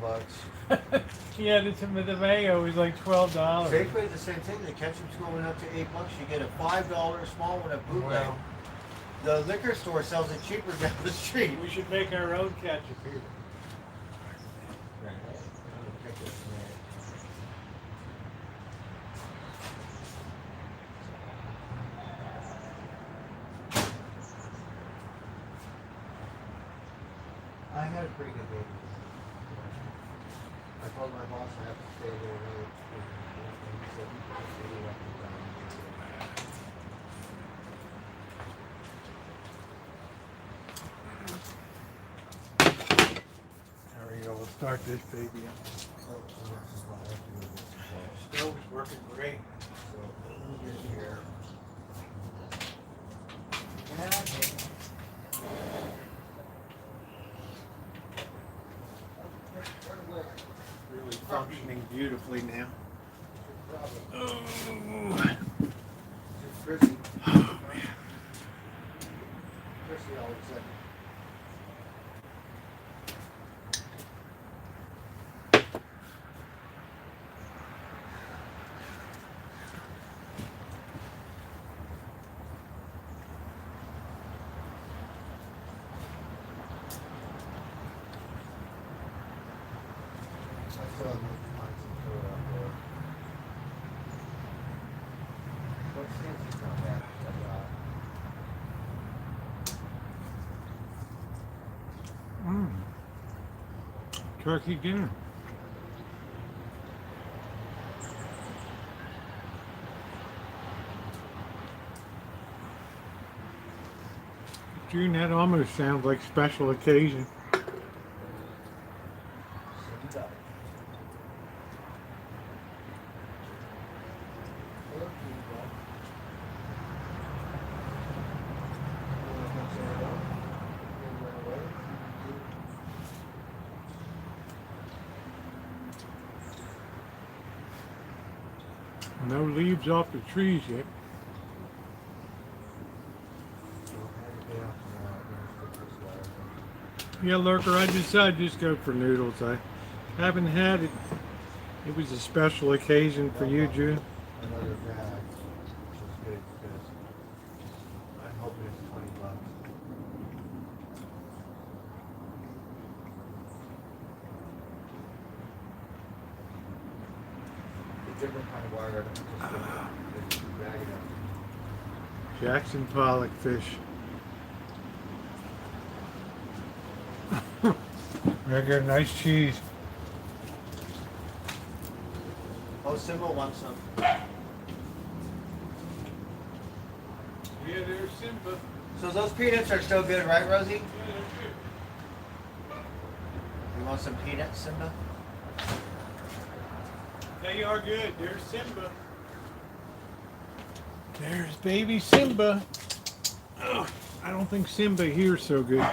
Yeah, the mayo is like $12. Safeway, the same thing. The ketchup's going up to $8. You get a $5 small one at bootleg. Wow. The liquor store sells it cheaper down the street. We should make our own ketchup here. I had a pretty good baby. I told my boss I have to stay there really. And he said, you can stay up and down. There we go. We'll start this baby up. So, this is what I have to do this for. Stove is working great. So, let me get here. Yeah, okay. Really functioning beautifully now. Oh, Chrissy. oh man. Chrissy always said. I still have to find some food out there. But since it's not bad, Turkey dinner. June, that almost sounds like special occasion. No leaves off the trees yet. Yeah, Lurker, I decided just go for noodles. I haven't had it. It was a special occasion for you, June. Another bag, which is good because I'm hoping it's $20. A different kind of wire. I don't just bag it up. Jackson pollock fish. I got a nice cheese. Oh, Simba wants some. Yeah, there's Simba. So those peanuts are still good, right, Rosie? Yeah, they're You want some peanuts, Simba? They are good. There's Simba. There's baby Simba. Ugh, I don't think Simba hears so good.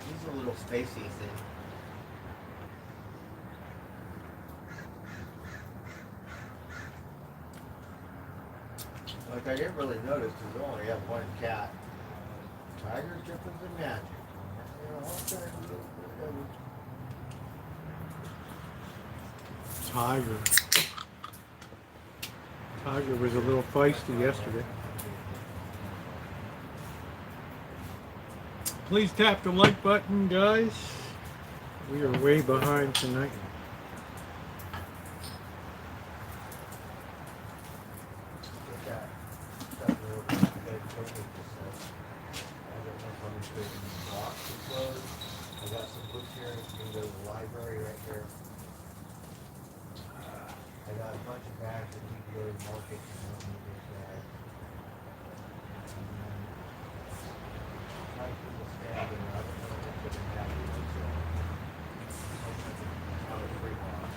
He's a little spacey thing. Like I didn't really notice because we only have one cat. Tiger's drippings and magic. You know, all kinds of Tiger. Tiger was a little feisty yesterday. Please tap the like button, guys. We are way behind tonight. I got some books here. You can go to the library right here. I got a bunch of bags that you can go to the market and help me get bags. Like people standing, I don't know if they can have it. Not a free box.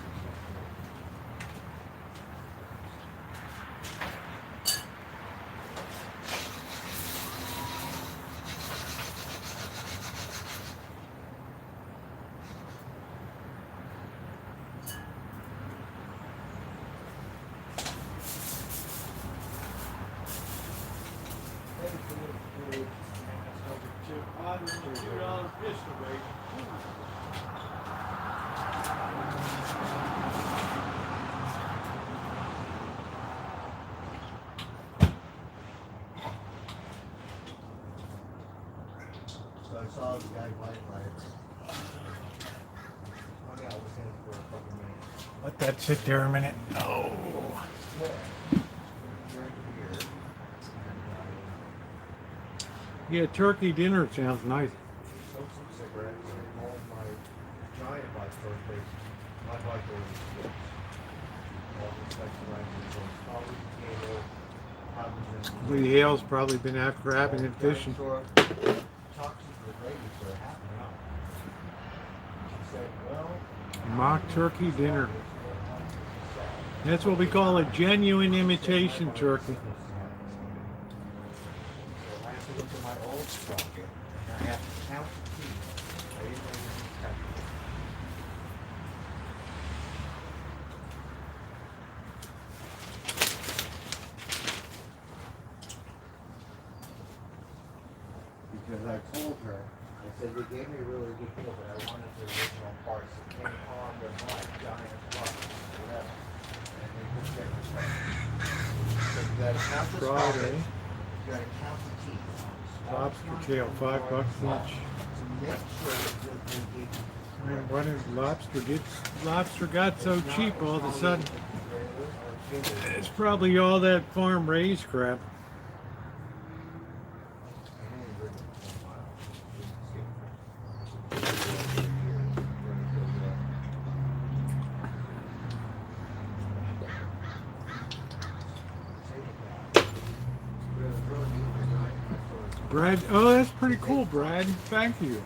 So I saw the guy white lights. Oh yeah, I was in for a couple minutes. Let that sit there a minute. Oh. Yeah, turkey dinner sounds nice. Smoked some cigarettes and all my giant bike birthdays. My bike was all the specialized in always cable, Lee Hale's probably been out grabbing and fishing. Talks to the lady for half an hour. She said, well, Mock turkey dinner. That's what we call a genuine imitation turkey. So I have to look at my old sprocket and I have to count the teeth. I didn't know you could count. Because I told her, I said, they gave me a really good deal, but I wanted the original parts that came on the giant parts, whatever. And they just get the parts. So you gotta count the sprocket, Friday. you gotta count the teeth. Lobster tail, $5 each. To make sure that they give you Man, why did lobster got so cheap all of a sudden? It's probably all that farm raised crap. Brad, oh, that's pretty cool, Brad. Thank you.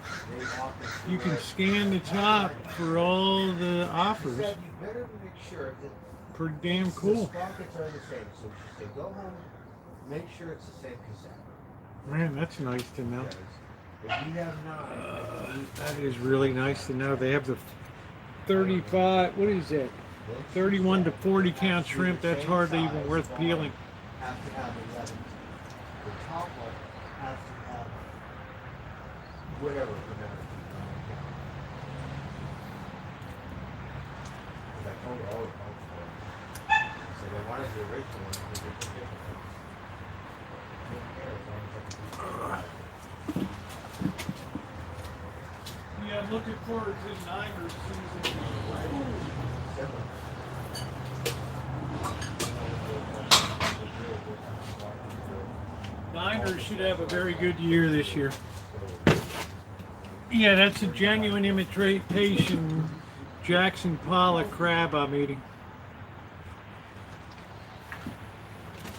You can scan the top for all the offers. You better make sure that Pretty damn the cool. sprockets are the same. So she said, go home, make sure it's the same cassette. Man, that's nice to know. Because if you have not, That is really nice to know. They have the 35, what is that? 31 to 40 count shrimp. That's hardly even worth peeling. have to have 11. The top one has to have whatever for that. Because I told her all the parts for it. So they wanted the original one because it's a different one. Didn't care as long as I could do it. Yeah, I'm looking forward to Niners season. Simple. Niners should have a very good year this year. Yeah, that's a genuine imitation Jackson Pollock crab I'm eating.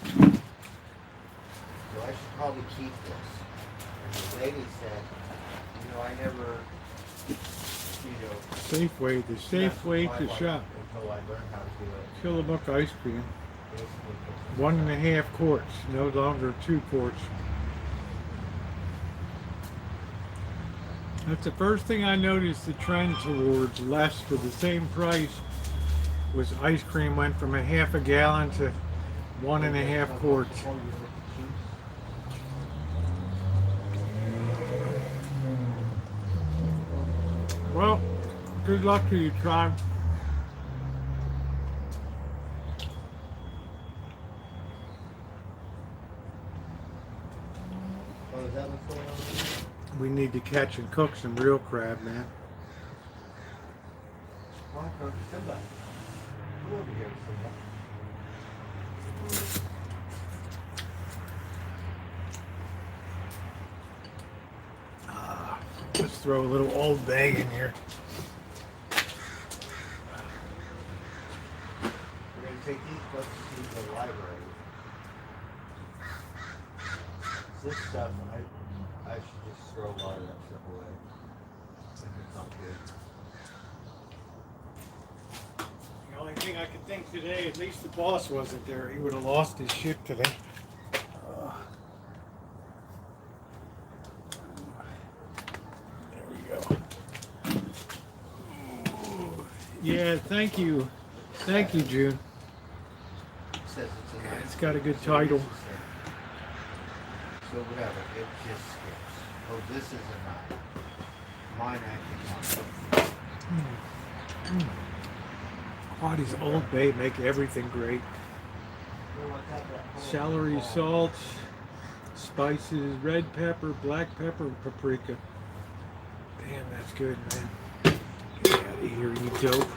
So I should probably keep this. And the lady said, you know, I never, Safeway, the safe way to shop. until I learned how to do it. Tillamook ice cream. Basically, 1.5 quarts, no longer 2 quarts. That's the first thing I noticed. The trend towards less for the same price was ice cream went from a half a gallon to 1.5 quarts. Well, good luck to you, Tribe. Oh, is that what's going on? We need to catch and cook some real crab, man. Come on, Coach, Simba. Come over here, Simba. Let's throw a little Old Bay in here. We're going to take these books to the library. This stuff, I should just throw a lot of that stuff away. It's not good. The only thing I could think today, at least the boss wasn't there. He would have lost his shit today. There we go. Yeah, thank you. Thank you, June. It says it's a nice. It's got a good title. So whatever, it just skips. Oh, this is a 9. Mine actually counts. Quaddy's Old Bay make everything great. Celery, salt, spices, red pepper, black pepper, paprika. Damn, that's good, man. Get out of here, you dope.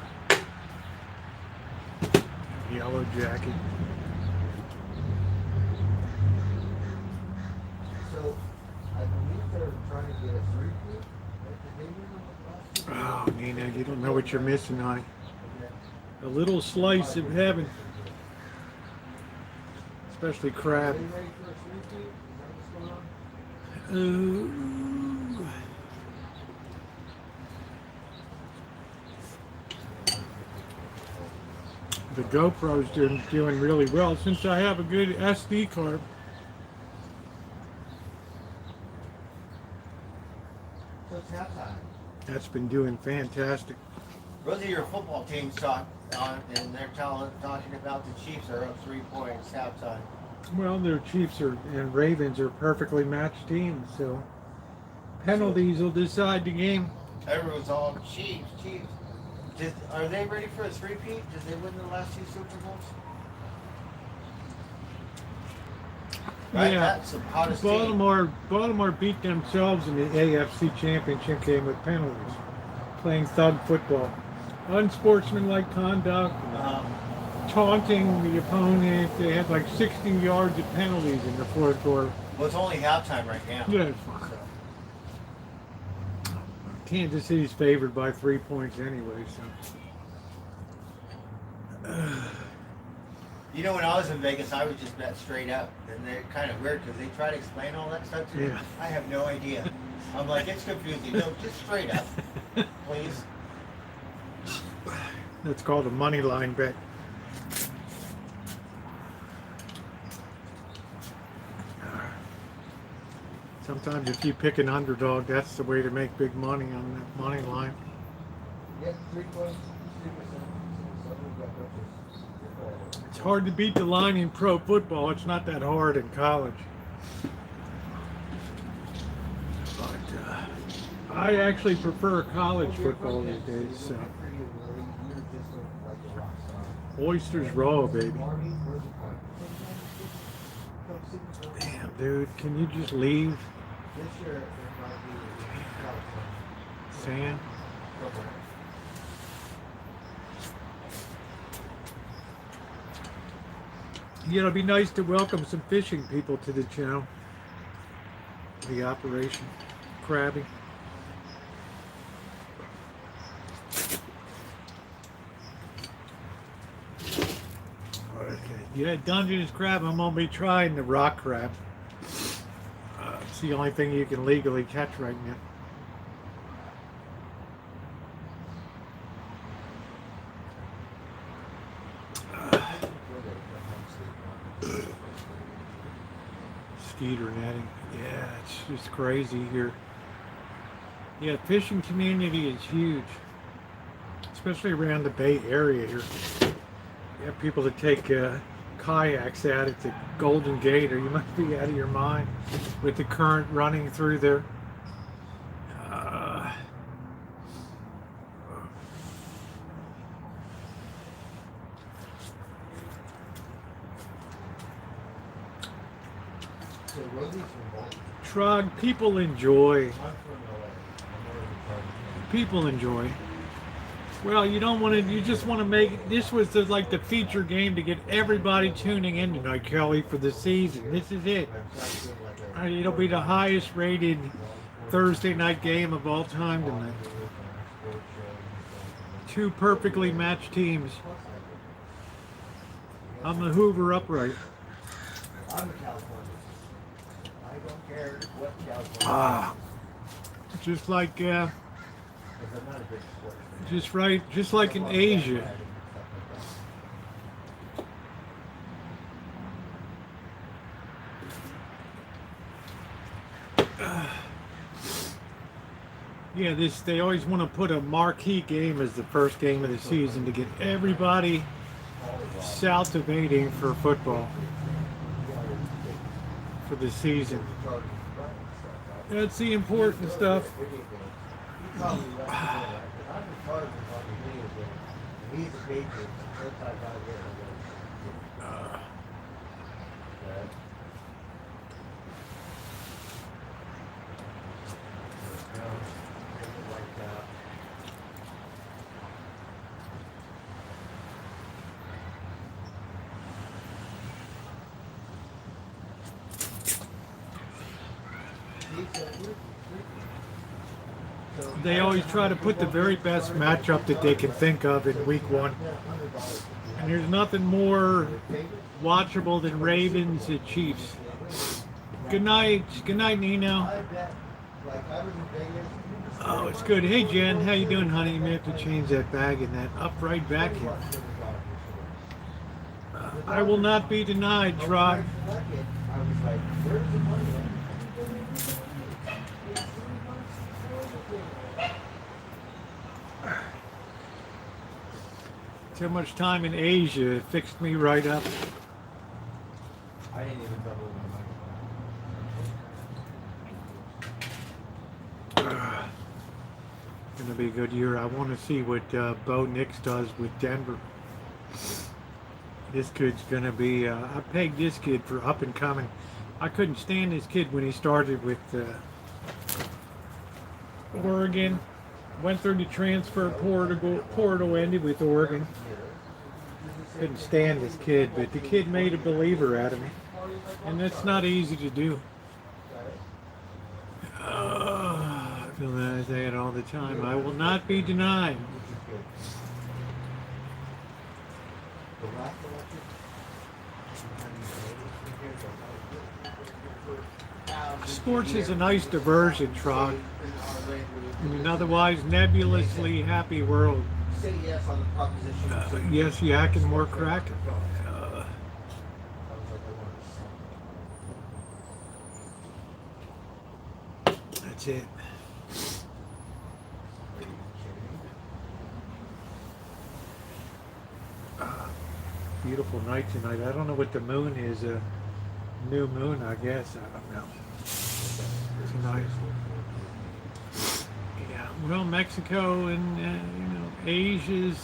Yellow jacket. So, I believe they're trying to get a 3-peat. Did they use them last Oh, Nina, you don't know what you're missing, honey. year? A little slice of heaven. Especially Are crab. they ready for a 3-peat? Is that what's going on? Ooh. The GoPro's doing really well since I have a good SD card. So it's halftime. That's been doing fantastic. Both of your football teams and they're talking about the Chiefs are up 3 points halftime. Well, their Chiefs and Ravens are perfectly matched teams, so penalties will decide the game. Everyone's all Chiefs. Are they ready for a 3-peat? Did they win the last 2 Super Bowls? Right? Yeah. That's the hottest team. Baltimore beat themselves in the AFC Championship game with penalties, playing thug football, unsportsmanlike conduct, taunting the opponent. They had like 60 yards of penalties in the fourth quarter. Well, it's only halftime right now. Yeah, it's fine. Kansas City's favored by 3 points anyway, so. You know, when I was in Vegas, I would just bet straight up, and they're kind of weird because they try to explain all that stuff to me. Yeah. I have no idea. I'm like, it's confusing. No, just straight up, please. That's called a money line bet. Sometimes if you pick an underdog, that's the way to make big money on that money line. Yep, 3 points, 3%. It's hard to beat the line in pro football. It's not that hard in college. But I actually prefer college football these days. So. Oysters raw, baby. Damn, dude, can you just leave? This year, it might be California. Sand? You know, it'd be nice to welcome some fishing people to the channel. The operation. Crabbing. Okay. Yeah, Dungeness crab, I'm going to be trying the rock crab. It's the only thing you can legally catch right now. Skeeter netting. Yeah, it's just crazy here. Yeah, fishing community is huge, especially around the Bay Area here. You have people that take kayaks out at the Golden Gate, or you must be out of your mind with the current running through there. So Rosie's from Baltimore. Trog, people enjoy. I'm from LA. I'm already from People enjoy. Well, you don't want to. You just want to make. This was like the feature game to get everybody tuning in tonight, Kelly, for the season. This is it. It'll be the highest rated Thursday night game of all time tonight. Two perfectly matched teams. I'm the Hoover upright. I'm a Californian. I don't care what California. Ah, just like, Because I'm not a big sports fan. just like in Asia. Yeah, they always want to put a marquee game as the first game of the season to get everybody salivating for football for the season. That's the important stuff. They always try to put the very best matchup that they can think of in week one. And there's nothing more watchable than Ravens and Chiefs. Good night. Good night, Nino. Oh, it's good. Hey, Jen. How you doing, honey? You may have to change that bag in that upright vacuum. I will not be denied, Trog. Too much time in Asia, it fixed me right up. I didn't even double Gonna be a good year. I want to see what Bo Nix does with Denver. This kid's gonna be. I pegged this kid for up and coming. I couldn't stand this kid when he started with Oregon. Went through the transfer portal, ended with Oregon. Couldn't stand this kid, but the kid made a believer out of me. And that's not easy to do. I feel that I say it all the time. I will not be denied. Sports is a nice diversion, Trog. In an otherwise nebulously happy world. Say yes on the proposition. Yes, yakking, more cracking. That's it. Beautiful night tonight. I don't know what the moon is. New moon, I guess. I don't know. It's nice. Yeah. Well, Mexico and Asia's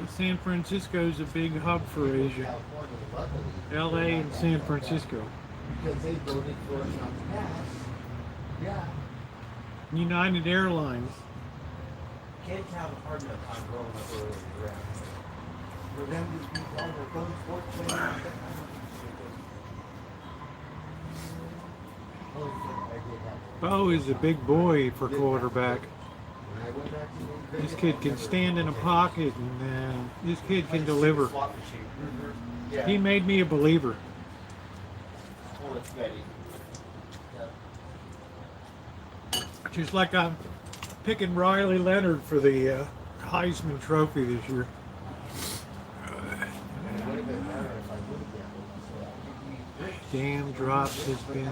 San Francisco's a big hub for Asia. LA and San Francisco. Because they voted for us not to pass. Yeah. United Airlines. Kids have a hard enough time growing up early around. For them to be on their phone sports playing. Bo is a big boy for quarterback. This kid can stand in a pocket, and this kid can deliver. He made me a believer. Just like I'm picking Riley Leonard for the Heisman Trophy this year. dam drops has been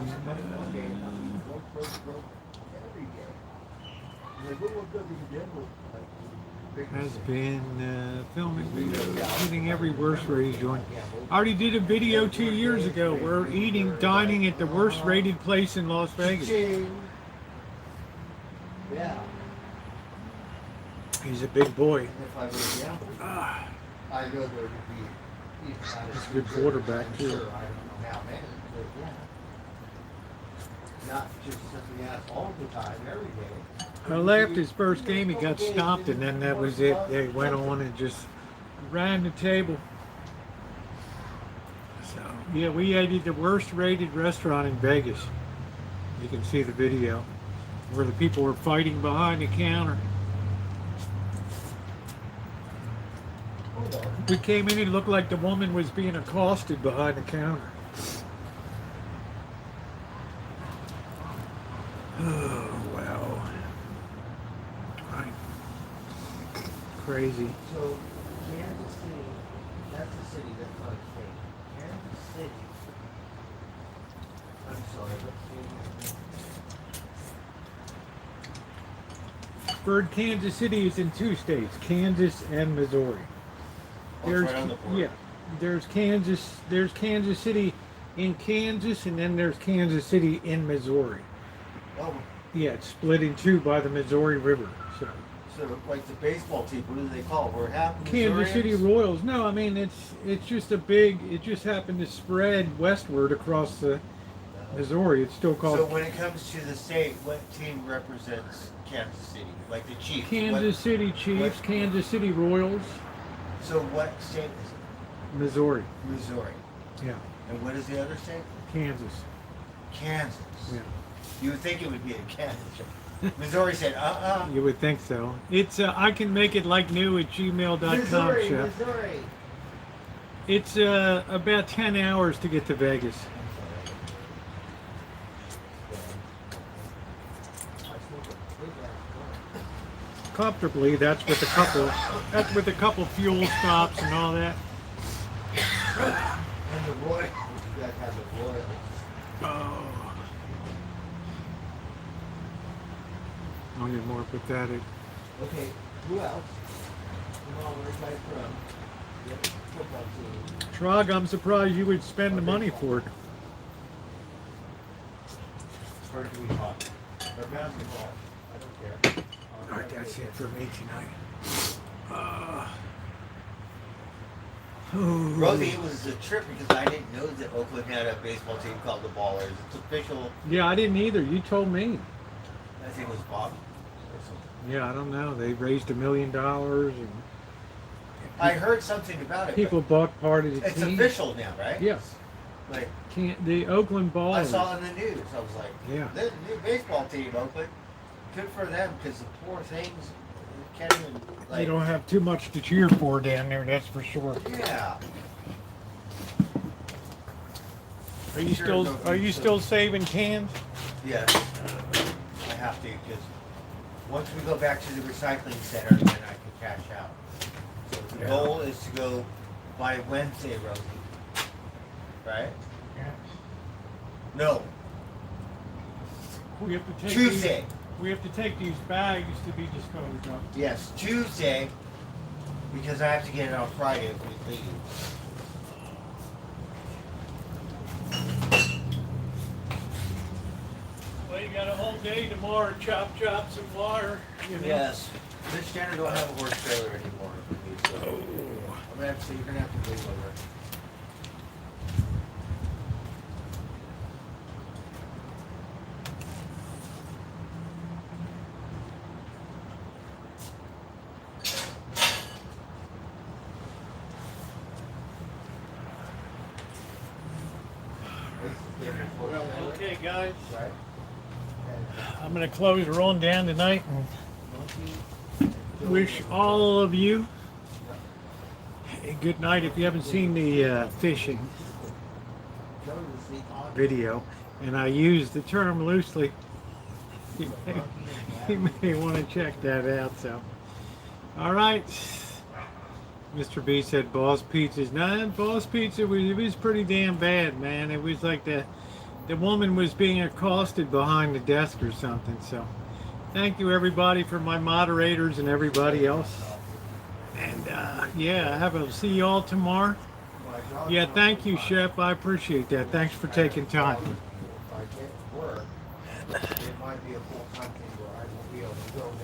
filming videos, hitting every worst rated joint. I already did a video 2 years ago. We're dining at the worst rated place in Las Vegas. Yeah. He's a big boy. I know there would be. He's a good quarterback too. I don't know how many, but yeah. Not just something else all the time, every day. I left his first game, he got stopped, and then that was it. They went on and just ran the table. So, yeah, we ate at the worst rated restaurant in Vegas. You can see the video where the people were fighting behind the counter. We came in, it looked like the woman was being accosted behind the counter. Oh, wow. Right. Crazy. So, Kansas City, that's the city, that's not a state. Kansas City, I'm sorry, what's the Bird, Kansas City is in 2 states, Kansas and Missouri. right on the border. Yeah, there's Kansas City in Kansas, and then there's Kansas City in Missouri. Oh, Yeah, it's split in 2 by the Missouri River. So like the baseball team, what do they call it? We're half Kansas City Missourians? Royals. No, I mean it's just a big. It just happened to spread westward across the Missouri. It's still called So when it comes to the state, what team represents Kansas City? Like the Chiefs? Kansas City Chiefs, what- Kansas City Royals, So what state is it? Missouri. Missouri. Yeah, And what is the other state? Kansas. Kansas. Yeah, You would think it would be in Kansas. Missouri said, you would think so. It's I can make it like new at gmail.com, Missouri, chef. Missouri. It's about 10 hours to get to Vegas. Comfortably, that's with a couple fuel stops and all that. And the Royals. You guys have the Royals. Oh. I'll get more pathetic. Okay, who else? Come on, where are you guys from? The other football team. Trog, I'm surprised you would spend the money for it. Where do we talk? Or basketball. I don't care. All right, that's it for me tonight. Rosie, it was a trip because I didn't know that Oakland had a baseball team called the Ballers. It's official. Yeah, I didn't either. You told me. I think it was Bobby. Yeah, I don't know. They raised $1 million, and I heard something about it. people bought part of the It's team. official now, right? Yes. Like The Oakland I Ballers. saw in the news. I was like, Yeah. this new baseball team, Oakland. Good for them because the poor things can't even like. They don't have too much to cheer for down there, that's for sure. Yeah. Are you still saving cans? Yes. I have to because once we go back to the recycling center, then I can cash out. So the Yeah. goal is to go by Wednesday, Rosie. Right? No, We have to take Tuesday. We have to take these bags to be disposed of. Yes, Tuesday, because I have to get it on Friday if we leave. Well, you got a whole day tomorrow. Chop some wire. You know? Yes. This Jenner don't have a horse trailer anymore for me, so Oh. I'm gonna have to. You're gonna have to leave over. Okay, guys. Right? I'm going to close her on down tonight and wish all of you a good night. If you haven't seen the fishing video, and I use the term loosely, you may want to check that out. So, all right. Mr. B said Boss Pizza's not. Boss Pizza was pretty damn bad, man. It was like the woman was being accosted behind the desk or something. So thank you everybody for my moderators and everybody else. And yeah, see you all tomorrow. Yeah, thank you, Chef. I appreciate that. Thanks for taking time. If I get work, it might be a full-time thing where I won't be able to go there.